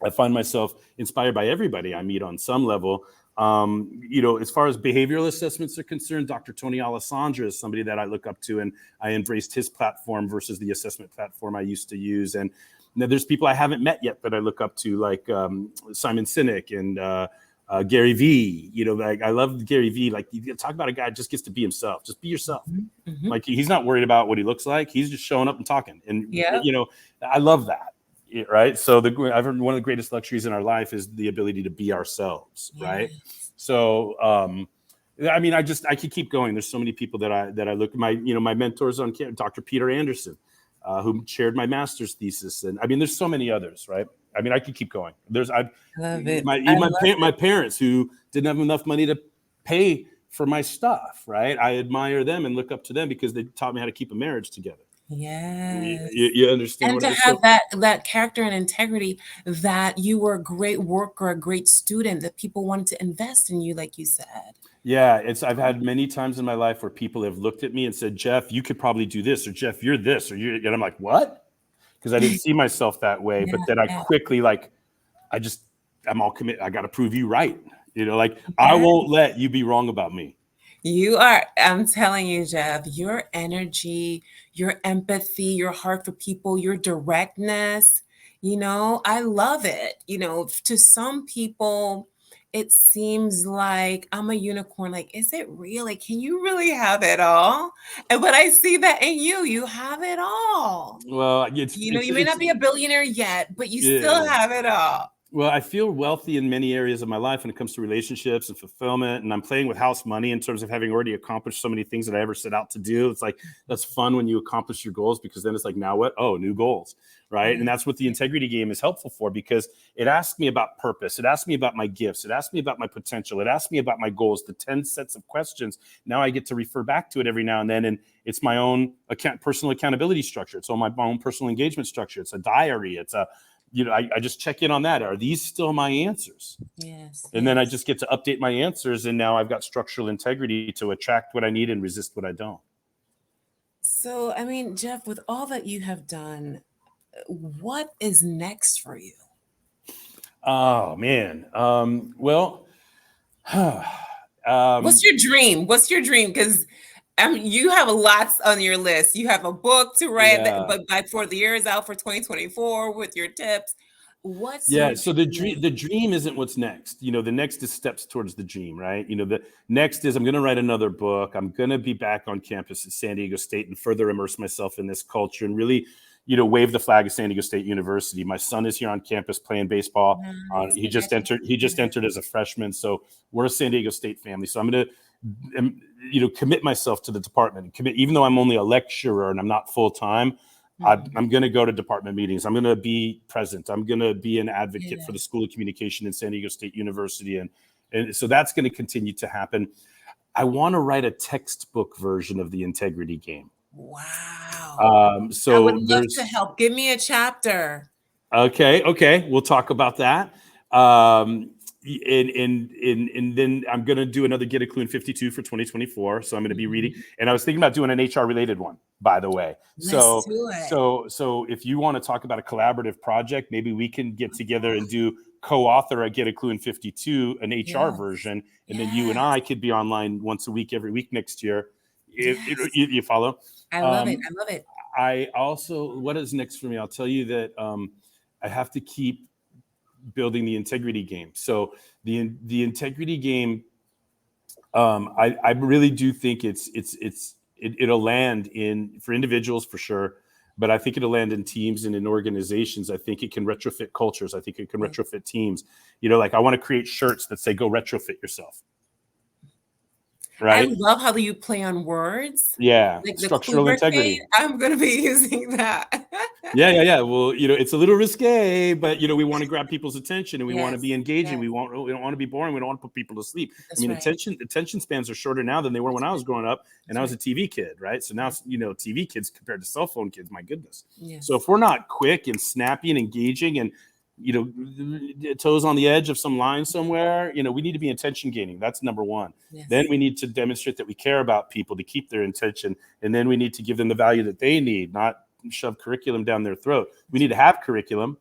I find myself inspired by everybody I meet on some level. As far as behavioral assessments are concerned, Dr. Tony Alessandra is somebody that I look up to, and I embraced his platform versus the assessment platform I used to use. And there's people I haven't met yet that I look up to, like Simon Sinek and Gary Vee. I love Gary Vee. Like, you talk about a guy who just gets to be himself. Just be yourself. Like, he's not worried about what he looks like. He's just showing up and talking. And I love that. Right. So I've heard one of the greatest luxuries in our life is the ability to be ourselves. Right. So, I mean, I could keep going. There's so many people that I look at. My mentors on campus, Dr. Peter Anderson, who shared my master's thesis. And I mean, there's so many others. Right. I mean, I could keep going. My parents who didn't have enough money to pay for my stuff. Right. I admire them and look up to them because they taught me how to keep a marriage together. Yes. You understand, and what to have that character and integrity, that you were a great worker, a great student, that people wanted to invest in you, like you said. Yeah, I've had many times in my life where people have looked at me and said, Jeff, you could probably do this, or Jeff, you're this, and I'm like, what? Because I didn't see myself that way. But then I quickly, I'm all committed. I got to prove you right. I won't let you be wrong about me. You are, I'm telling you, Jeff, your energy, your empathy, your heart for people, your directness, I love it. To some people, it seems like I'm a unicorn. Like, is it real? Like, can you really have it all? But I see that in you. You have it all. Well, you may not be a billionaire yet, but you still have it all. Well, I feel wealthy in many areas of my life when it comes to relationships and fulfillment. And I'm playing with house money in terms of having already accomplished so many things that I ever set out to do. It's like, that's fun when you accomplish your goals, because then it's like, now what? Oh, new goals. Right. And that's what the integrity game is helpful for, because it asks me about purpose. It asks me about my gifts. It asks me about my potential. It asks me about my goals, the 10 sets of questions. Now I get to refer back to it every now and then. And it's my own personal accountability structure. It's on my own personal engagement structure. It's a diary. It's I just check in on that. Are these still my answers? Yes. And then I just get to update my answers. And now I've got structural integrity to attract what I need and resist what I don't. So, I mean, Jeff, with all that you have done, what is next for you? Oh, man. What's your dream? What's your dream? Because you have lots on your list. You have a book to write, but before the year is out for 2024 with your tips. So the dream isn't what's next. The next is steps towards the dream, right? The next is I'm going to write another book. I'm going to be back on campus at San Diego State and further immerse myself in this culture and really, wave the flag of San Diego State University. My son is here on campus playing baseball. He just entered as a freshman. So we're a San Diego State family. So I'm going to commit myself to the department, even though I'm only a lecturer and I'm not full time. I'm going to go to department meetings. I'm going to be present. I'm going to be an advocate for the School of Communication in San Diego State University. And so that's going to continue to happen. I want to write a textbook version of the integrity game. Wow. So I would love to help. Give me a chapter. Okay. We'll talk about that. And then I'm going to do another Get a Clue in 52 for 2024. So I'm going to be reading, and I was thinking about doing an HR related one, by the way. Let's do it. So if you want to talk about a collaborative project, maybe we can get together and do co-author a Get a Clue in 52, an HR version. And then you and I could be online once a week, every week next year. You follow? I love it. I love it. I also, what is next for me? I'll tell you that I have to keep building the integrity game. So the integrity game, I really do think it'll land for individuals for sure, but I think it'll land in teams and in organizations. I think it can retrofit cultures. I think it can retrofit teams. Like I want to create shirts that say "Go retrofit yourself." Right. I love how you play on words. Yeah. Like Structural integrity. I'm going to be using that. Yeah. Well, it's a little risque, but we want to grab people's attention and we want to be engaging. We don't want to be boring. We don't want to put people to sleep. That's right. attention spans are shorter now than they were when I was growing up, and I was a TV kid, right? So now, TV kids compared to cell phone kids, my goodness. Yes. So if we're not quick and snappy and engaging and toes on the edge of some line somewhere, we need to be attention gaining. That's number one. Yes. Then we need to demonstrate that we care about people to keep their attention. And then we need to give them the value that they need, not shove curriculum down their throat. We need to have curriculum.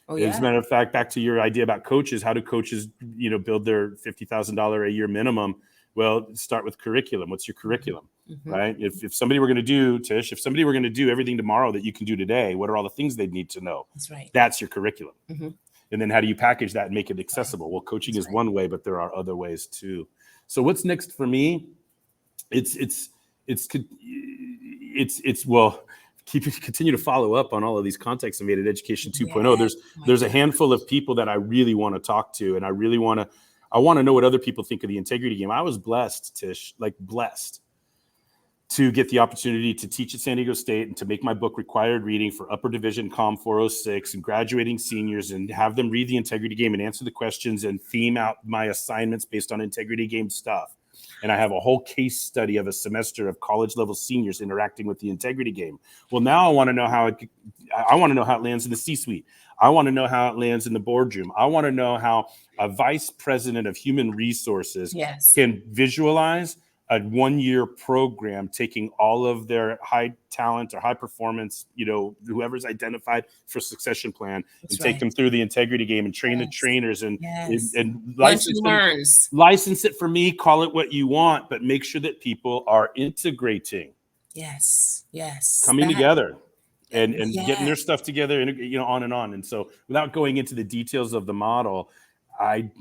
As a matter of fact, back to your idea about coaches, how do coaches, build their $50,000 a year minimum? Well, start with curriculum. What's your curriculum, right? If somebody were going to do, Tish, everything tomorrow that you can do today, what are all the things they'd need to know? That's right. That's your curriculum. And then how do you package that and make it accessible? Well, coaching is one way, but there are other ways too. So what's next for me? Continue to follow up on all of these contexts and Made Education 2.0. There's a handful of people that I really want to talk to, and I want to know what other people think of the integrity game. I was blessed, Tish, blessed to get the opportunity to teach at San Diego State and to make my book required reading for upper division COM 406 and graduating seniors, and have them read the integrity game and answer the questions and theme out my assignments based on integrity game stuff. And I have a whole case study of a semester of college level seniors interacting with the integrity game. Well, now I want to know how it lands in the C-suite. I want to know how it lands in the boardroom. I want to know how a vice president of human resources can visualize a 1-year program, taking all of their high talent or high performance, whoever's identified for succession plan, and take them through the integrity game and train the trainers and license it for me, call it what you want, but make sure that people are integrating. Yes. Coming together and getting their stuff together, and on and on. And so without going into the details of the model, I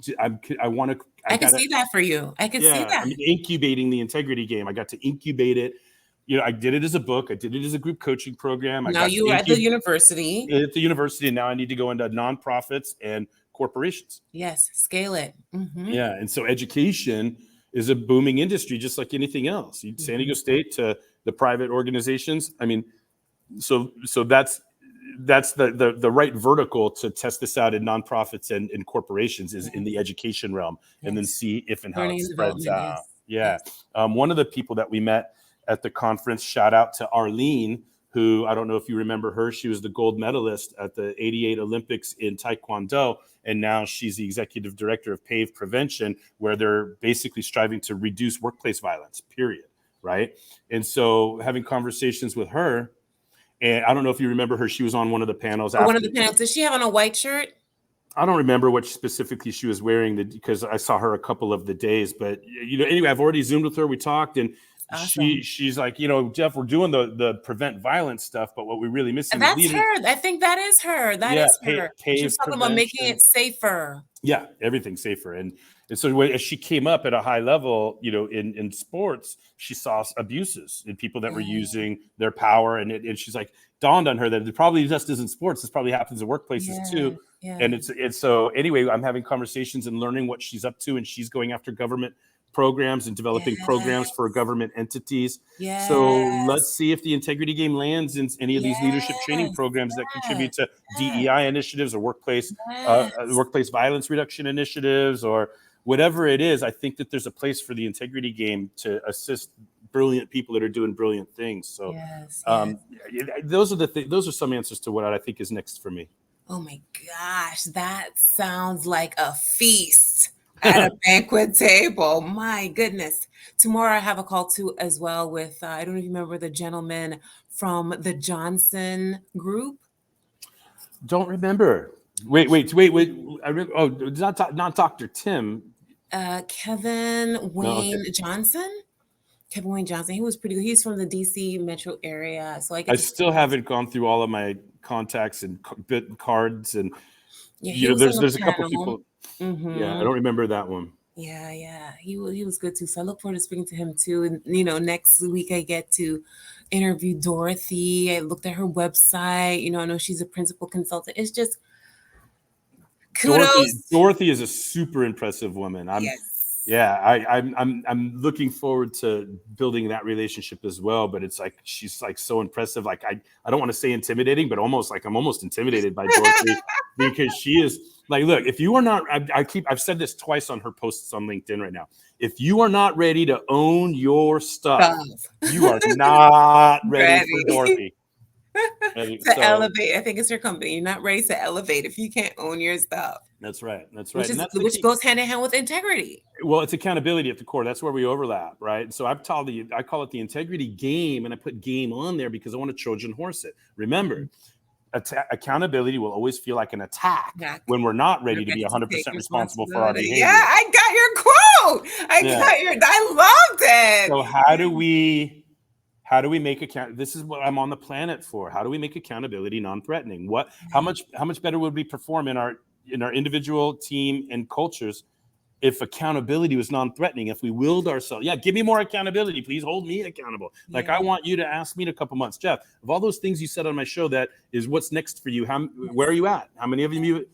want to. I can see that for you. I can see that. I'm incubating the integrity game. I got to incubate it. I did it as a book. I did it as a group coaching program. Now you were at the university. At the university, and now I need to go into nonprofits and corporations. Yes, scale it. Yeah, and so education is a booming industry, just like anything else. San Diego State to the private organizations. I mean, so that's the right vertical to test this out in nonprofits and in corporations is in the education realm, and then see if and how it spreads out. One of the people that we met at the conference, shout out to Arlene, who I don't know if you remember her. She was the gold medalist at the '88 Olympics in Taekwondo, and now she's the executive director of PAVE Prevention, where they're basically striving to reduce workplace violence, period, right? And so having conversations with her, and I don't know if you remember her. She was on one of the panels. One of the panels. Does she have on a white shirt? I don't remember what specifically she was wearing because I saw her a couple of the days. But anyway, I've already Zoomed with her. We talked, and she's like, Jeff, we're doing the prevent violence stuff, but what we're really missing. That's her. I think that is her. That is her. She's talking about making it safer. Yeah, everything's safer. And so as she came up at a high level, in sports, she saw abuses in people that were using their power. And she's like, dawned on her that it probably just isn't sports. This probably happens in workplaces too. Yeah. And it's so anyway, I'm having conversations and learning what she's up to. And she's going after government programs and developing programs for government entities. So let's see if the integrity game lands in any of these leadership training programs that contribute to DEI initiatives or workplace violence reduction initiatives or whatever it is. I think that there's a place for the integrity game to assist brilliant people that are doing brilliant things. So those are some answers to what I think is next for me. Oh my gosh, that sounds like a feast at a banquet table. My goodness. Tomorrow I have a call too as well with, I don't know if you remember the gentleman from the Johnson group. Don't remember. Wait. I remember, not Dr. Tim. Kevin Wayne Johnson. Kevin Wayne Johnson. He was pretty good. He's from the DC metro area. So I still haven't gone through all of my contacts and cards and there's a couple people. Yeah, I don't remember that one. Yeah, he was good too. So I look forward to speaking to him too. And next week I get to interview Dorothy. I looked at her website. I know she's a principal consultant. It's just kudos. Dorothy is a super impressive woman. I'm looking forward to building that relationship as well. But it's like she's like so impressive. Like I don't want to say intimidating, but I'm almost intimidated by Dorothy because she is like, look, if you are not, I've said this twice on her posts on LinkedIn right now. If you are not ready to own your stuff, you are not ready for Dorothy. Elevate. I think it's her company. You're not ready to elevate if you can't own your stuff. That's right. Which goes hand in hand with integrity. Well, it's accountability at the core. That's where we overlap, right? So I call it the integrity game, and I put game on there because I want to Trojan horse it. Remember, accountability will always feel like an attack when we're not ready to be 100% responsible for our behavior. Yeah, I got your quote. I loved it. So how do we make this is what I'm on the planet for. How do we make accountability non-threatening? How much better would we perform in our individual, team, and cultures if accountability was non-threatening? If we willed ourselves, give me more accountability, please hold me accountable. Like I want you to ask me in a couple months, Jeff, of all those things you said on my show, that is what's next for you. Where are you at? How many of you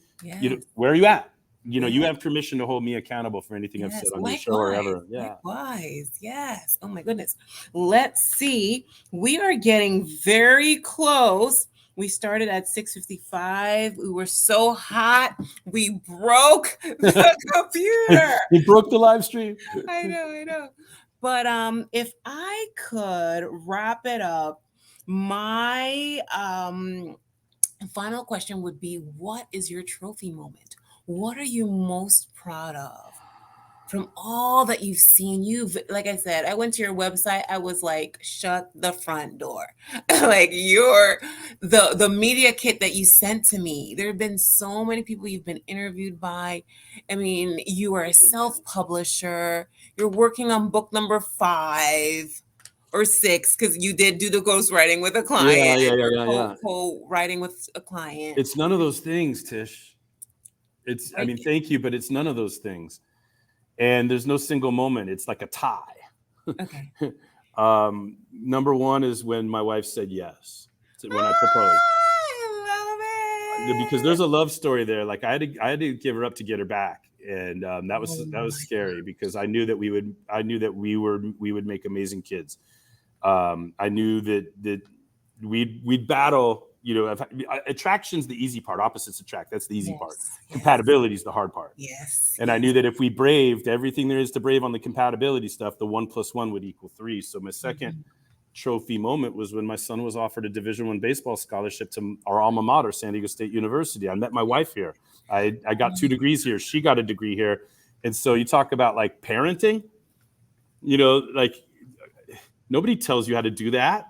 where are you at? You have permission to hold me accountable for anything I've said on your show or ever. Likewise. Yes. Oh my goodness. Let's see. We are getting very close. We started at 6:55. We were so hot. We broke the computer. We broke the live stream. I know. But if I could wrap it up, my final question would be, what is your trophy moment? What are you most proud of from all that you've seen? Like I said, I went to your website. I was like, shut the front door. Like the media kit that you sent to me. There have been so many people you've been interviewed by. I mean, you are a self-publisher. You're working on book number 5 or 6 because you did do the ghostwriting with a client. Yeah. Co-writing with a client. It's none of those things, Tish. Thank you, but it's none of those things. And there's no single moment. It's like a tie. Okay. Number 1 is when my wife said yes when I proposed. I love it. Because there's a love story there. Like I had to give her up to get her back, and that was scary because I knew that we would make amazing kids. I knew that we'd battle. Attraction's the easy part. Opposites attract. That's the easy part. Compatibility is the hard part. Yes. And I knew that if we braved everything there is to brave on the compatibility stuff, the 1 + 1 would equal 3. So my second trophy moment was when my son was offered a Division I baseball scholarship to our alma mater, San Diego State University. I met my wife here. I got 2 degrees here. She got a degree here. And so you talk about like parenting, like nobody tells you how to do that.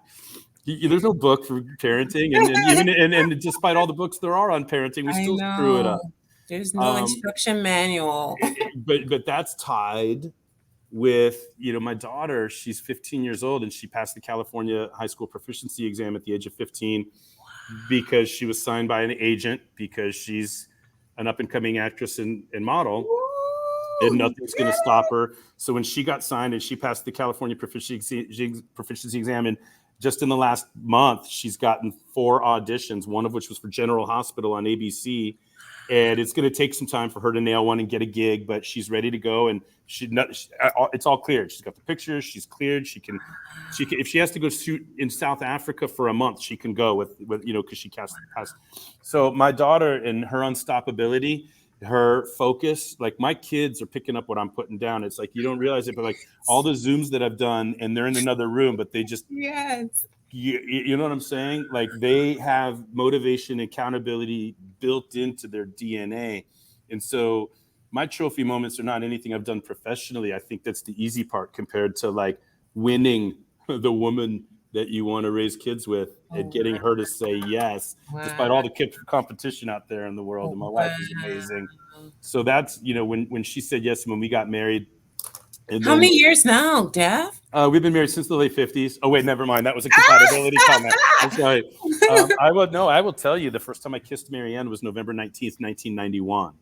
There's no book for parenting, and despite all the books there are on parenting, we still screw it up. There's no instruction manual. But that's tied with my daughter. She's 15 years old, and she passed the California high school proficiency exam at the age of 15 because she was signed by an agent because she's an up and coming actress and model. And nothing's going to stop her. So when she got signed and she passed the California proficiency exam, and just in the last month, she's gotten 4 auditions, one of which was for General Hospital on ABC. and it's going to take some time for her to nail one and get a gig, but she's ready to go, and it's all cleared. She's got the pictures. She's cleared. She can, if she has to go shoot in South Africa for a month, she can go with because she has. So my daughter and her unstoppability, her focus, like my kids are picking up what I'm putting down. It's like you don't realize it, but like all the Zooms that I've done, and they're in another room, but they just Yes. You know what I'm saying? Like they have motivation, accountability built into their DNA. And so my trophy moments are not anything I've done professionally. I think that's the easy part compared to like winning the woman that you want to raise kids with and getting her to say yes, despite all the competition out there in the world. And my wife is amazing. So that's, when she said yes, when we got married. And how many years now, Dev? We've been married since the late 50s. Oh, wait, never mind. That was a compatibility comment. I'm sorry. I will tell you the first time I kissed Marianne was November 19th, 1991.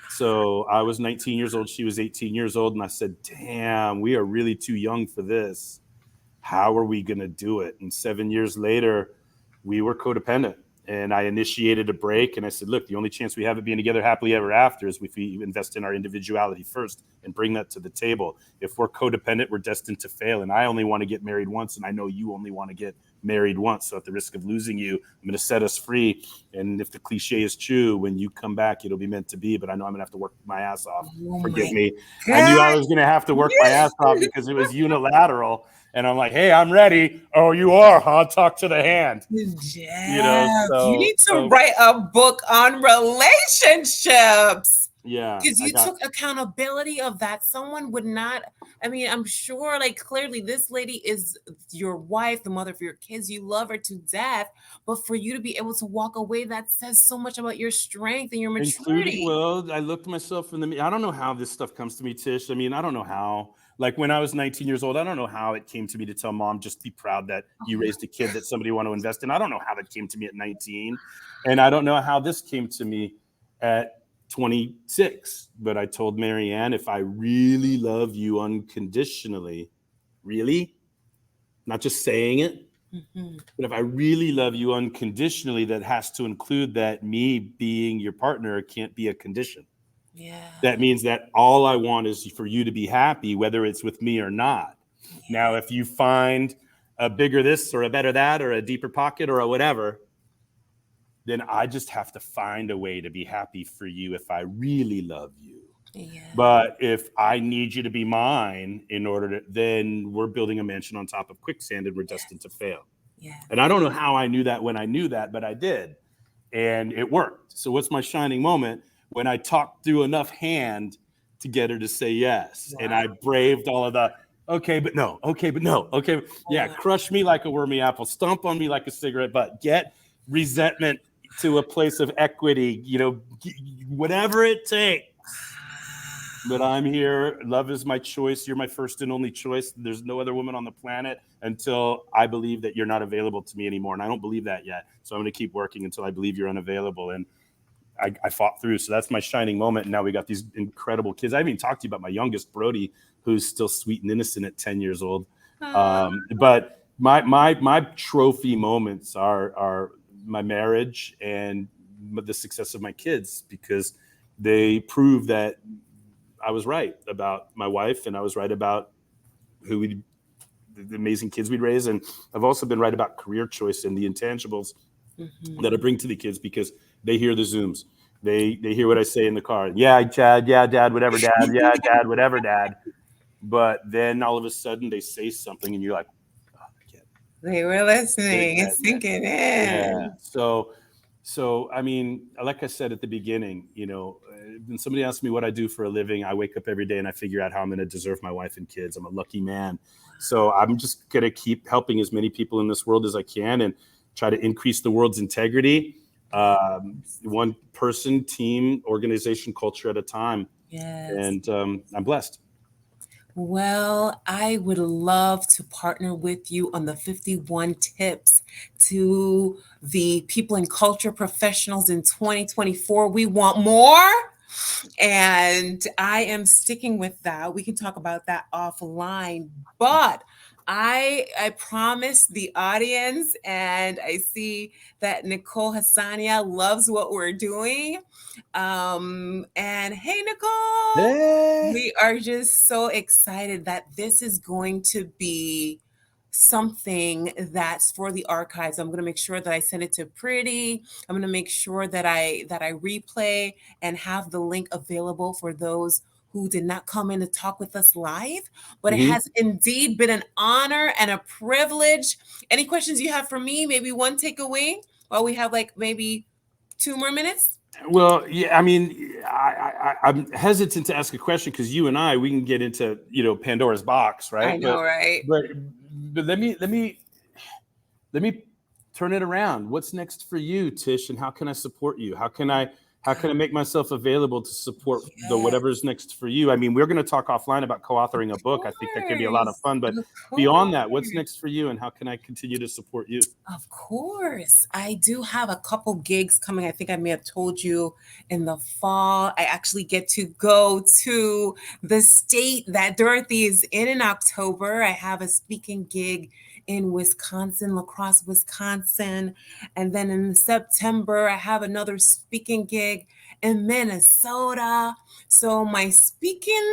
So I was 19 years old. She was 18 years old. And I said, damn, we are really too young for this. How are we going to do it? And 7 years later, we were codependent. And I initiated a break. And I said, look, the only chance we have of being together happily ever after is if we invest in our individuality first and bring that to the table. If we're codependent, we're destined to fail. And I only want to get married once. And I know you only want to get married once. So at the risk of losing you, I'm going to set us free. And if the cliche is true, when you come back, it'll be meant to be. But I know I'm going to have to work my ass off. Forgive me. God. I knew I was going to have to work my ass off because it was unilateral. And I'm like, hey, I'm ready. Oh, you are, huh? Talk to the hand. Yeah. You need to write a book on relationships. Yeah. Because you took accountability of that. Someone would not, I'm sure, like, clearly this lady is your wife, the mother of your kids. You love her to death. But for you to be able to walk away, that says so much about your strength and your maturity. Well, I looked myself in the mirror. I don't know how this stuff comes to me, Tish. I don't know how. Like when I was 19 years old, I don't know how it came to me to tell mom, just be proud that you raised a kid that somebody want to invest in. I don't know how that came to me at 19. And I don't know how this came to me at 26. But I told Marianne, if I really love you unconditionally, really, not just saying it, but if I really love you unconditionally, that has to include that me being your partner can't be a condition. Yeah. That means that all I want is for you to be happy, whether it's with me or not. Yeah. Now, if you find a bigger this or a better that or a deeper pocket or a whatever, then I just have to find a way to be happy for you if I really love you. Yeah. But if I need you to be mine in order to, then we're building a mansion on top of quicksand and we're destined to fail. Yeah. And I don't know how I knew that when I knew that, but I did. And it worked. So what's my shining moment? When I talked through enough hand to get her to say yes. Wow. And I braved all of the, okay, but no, okay, but no, okay. Yeah, crush me like a wormy apple, stomp on me like a cigarette butt, get resentment to a place of equity, whatever it takes. But I'm here. Love is my choice. You're my first and only choice. There's no other woman on the planet until I believe that you're not available to me anymore. And I don't believe that yet. So I'm going to keep working until I believe you're unavailable. And I fought through. So that's my shining moment. And now we got these incredible kids. I haven't even talked to you about my youngest, Brody, who's still sweet and innocent at 10 years old. But my trophy moments are my marriage and the success of my kids, because they prove that I was right about my wife and I was right about the amazing kids we'd raise. And I've also been right about career choice and the intangibles that I bring to the kids, because they hear the Zooms. They hear what I say in the car. Yeah, Chad. Yeah, Dad. Whatever, Dad. Yeah, Dad. Whatever, Dad. But then all of a sudden they say something, and you're like, oh, I get it. They were listening. It's sinking in. Yeah. So like I said at the beginning, when somebody asks me what I do for a living, I wake up every day and I figure out how I'm going to deserve my wife and kids. I'm a lucky man. So I'm just going to keep helping as many people in this world as I can and try to increase the world's integrity, one person, team, organization, culture at a time. Yes. And I'm blessed. Well, I would love to partner with you on the 51 tips to the people and culture professionals in 2024. We want more. And I am sticking with that. We can talk about that offline. But I promised the audience, and I see that Nicole Hassania loves what we're doing. And hey, Nicole, Hey. we are just so excited that this is going to be something that's for the archives. I'm going to make sure that I send it to Pretty. I'm going to make sure that I replay and have the link available for those who did not come in to talk with us live. But it has indeed been an honor and a privilege. Any questions you have for me? Maybe one takeaway while we have like maybe 2 more minutes? Well, yeah, I mean, I'm hesitant to ask a question because you and we can get into, Pandora's box, right? I know, right? But let me turn it around. What's next for you, Tish, and how can I support you? How can I make myself available to support the whatever's next for you? I mean, we're going to talk offline about co-authoring a book. I think that could be a lot of fun. But beyond that, what's next for you, and how can I continue to support you? Of course. I do have a couple gigs coming. I think I may have told you in the fall. I actually get to go to the state that Dorothy is in October. I have a speaking gig in Wisconsin, La Crosse, Wisconsin. And then in September, I have another speaking gig in Minnesota. So my speaking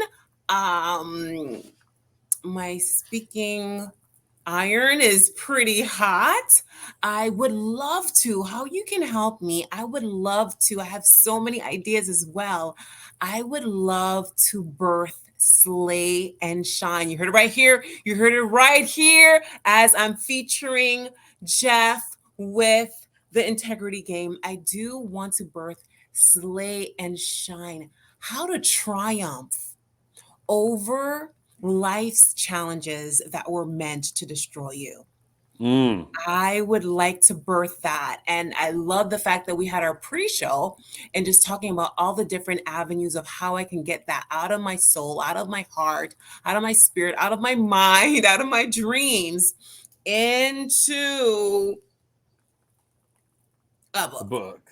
iron is pretty hot. I would love to. How you can help me? I would love to. I have so many ideas as well. I would love to birth, slay, and shine. You heard it right here. You heard it right here as I'm featuring Jeff with the Integrity Game. I do want to birth, slay, and shine. How to triumph over life's challenges that were meant to destroy you. I would like to birth that. And I love the fact that we had our pre-show and just talking about all the different avenues of how I can get that out of my soul, out of my heart, out of my spirit, out of my mind, out of my dreams into a book.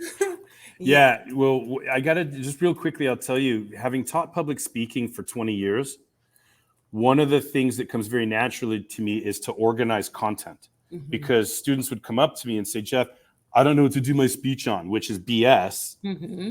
Yeah. Well, I got to just real quickly, I'll tell you, having taught public speaking for 20 years, one of the things that comes very naturally to me is to organize content, because students would come up to me and say, Jeff, I don't know what to do my speech on, which is BS.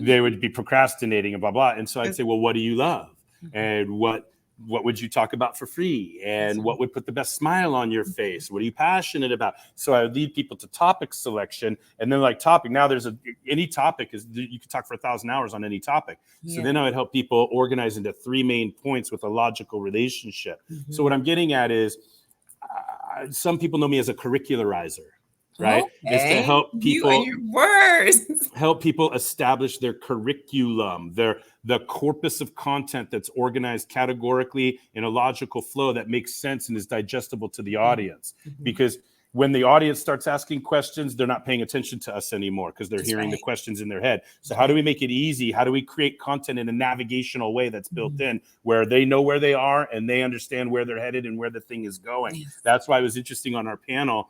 They would be procrastinating and blah, blah. And so I'd say, well, what do you love? And what would you talk about for free? And what would put the best smile on your face? What are you passionate about? So I would lead people to topic selection, and then now there's any topic you can talk for 1,000 hours on any topic. So then I would help people organize into 3 main points with a logical relationship. So what I'm getting at is some people know me as a curricularizer, right? Okay. Is to help people, you and your words. help people establish their curriculum, the corpus of content that's organized categorically in a logical flow that makes sense and is digestible to the audience. Because when the audience starts asking questions, they're not paying attention to us anymore because they're hearing the questions in their head. So how do we make it easy? How do we create content in a navigational way that's built in, where they know where they are and they understand where they're headed and where the thing is going? That's why it was interesting on our panel,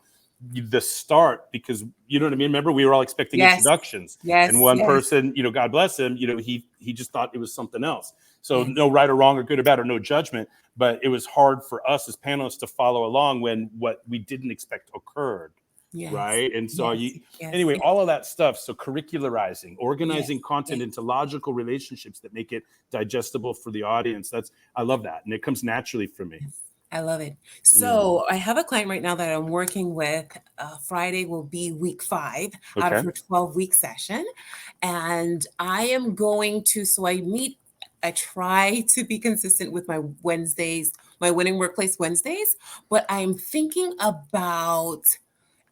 the start, because you know what I mean? Remember, we were all expecting introductions. And one person, God bless him, he just thought it was something else. So no right or wrong or good or bad or no judgment, but it was hard for us as panelists to follow along when what we didn't expect occurred. Right. And so anyway, all of that stuff. So curricularizing, organizing content into logical relationships that make it digestible for the audience. I love that. And it comes naturally for me. I love it. So I have a client right now that I'm working with. Friday will be week 5 out of her 12-week session. And I am going to, I try to be consistent with my Wednesdays, my Winning Workplace Wednesdays, but I'm thinking about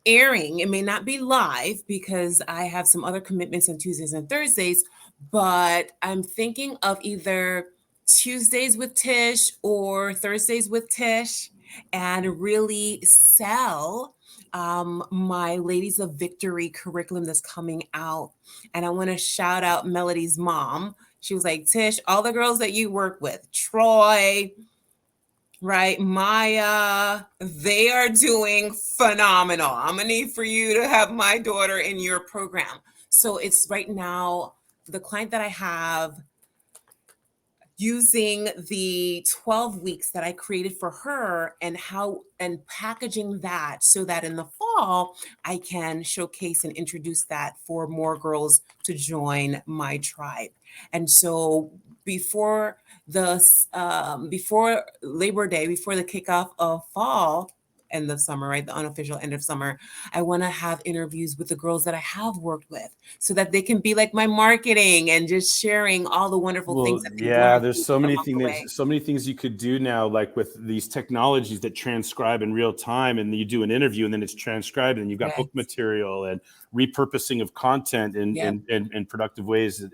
airing. It may not be live because I have some other commitments on Tuesdays and Thursdays, but I'm thinking of either Tuesdays with Tish or Thursdays with Tish, and really sell my Ladies of Victory curriculum that's coming out. And I want to shout out Melody's mom. She was like, Tish, all the girls that you work with, Troy, right, Maya, they are doing phenomenal. I'm gonna need for you to have my daughter in your program. So it's right now, the client that I have, using the 12 weeks that I created for her and packaging that so that in the fall I can showcase and introduce that for more girls to join my tribe. And so before before Labor Day, before the kickoff of fall, end of summer, right? The unofficial end of summer, I want to have interviews with the girls that I have worked with so that they can be like my marketing and just sharing all the wonderful things Well, that they've yeah, learned there's so many along the things. way. There's so many things you could do now, like with these technologies that transcribe in real time, and you do an interview, and then it's transcribed, and you've got book Yes. material and repurposing of content in Yep. in productive ways.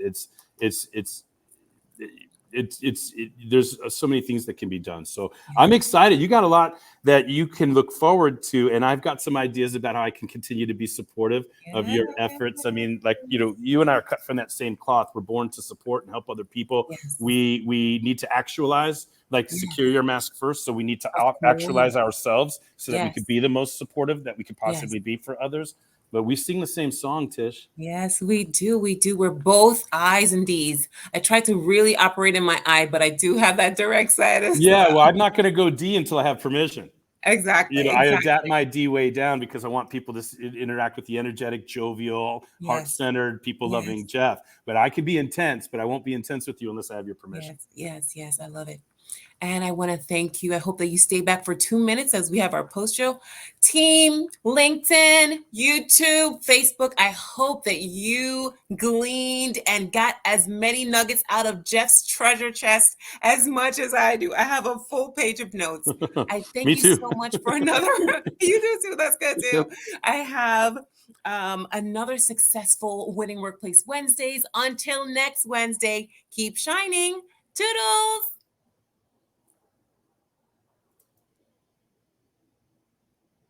There's so many things that can be done. So I'm excited. You got a lot that you can look forward to, and I've got some ideas about how I can continue to be supportive of your efforts. I mean, like, you and I are cut from that same cloth. We're born to support and help other people. Yes. We need to actualize, like, Yes. secure your mask first. So we need to Of actualize course. ourselves so that we Yes. could be the most supportive that we could Yes. possibly be for others. But we sing the same song, Tish. Yes, we do. We do. We're both I's and D's. I try to really operate in my I, but I do have that direct side as Yeah, well. well, I'm not going to go D until I have permission. Exactly. I adapt Exactly. my D way down because I want people to interact with the energetic, jovial, Yes. heart-centered, people-loving Yes. Jeff. But I could be intense, but I won't be intense with you unless I have your permission. Yes. Yes. Yes. I love it. And I want to thank you. I hope that you stay back for 2 minutes as we have our post show team, LinkedIn, YouTube, Facebook. I hope that you gleaned and got as many nuggets out of Jeff's treasure chest as much as I do. I have a full page of notes. I thank Me you too. so much for another. You do too. That's good too. Yep. I have another successful Winning Workplace Wednesdays. Until next Wednesday, keep shining. Toodles.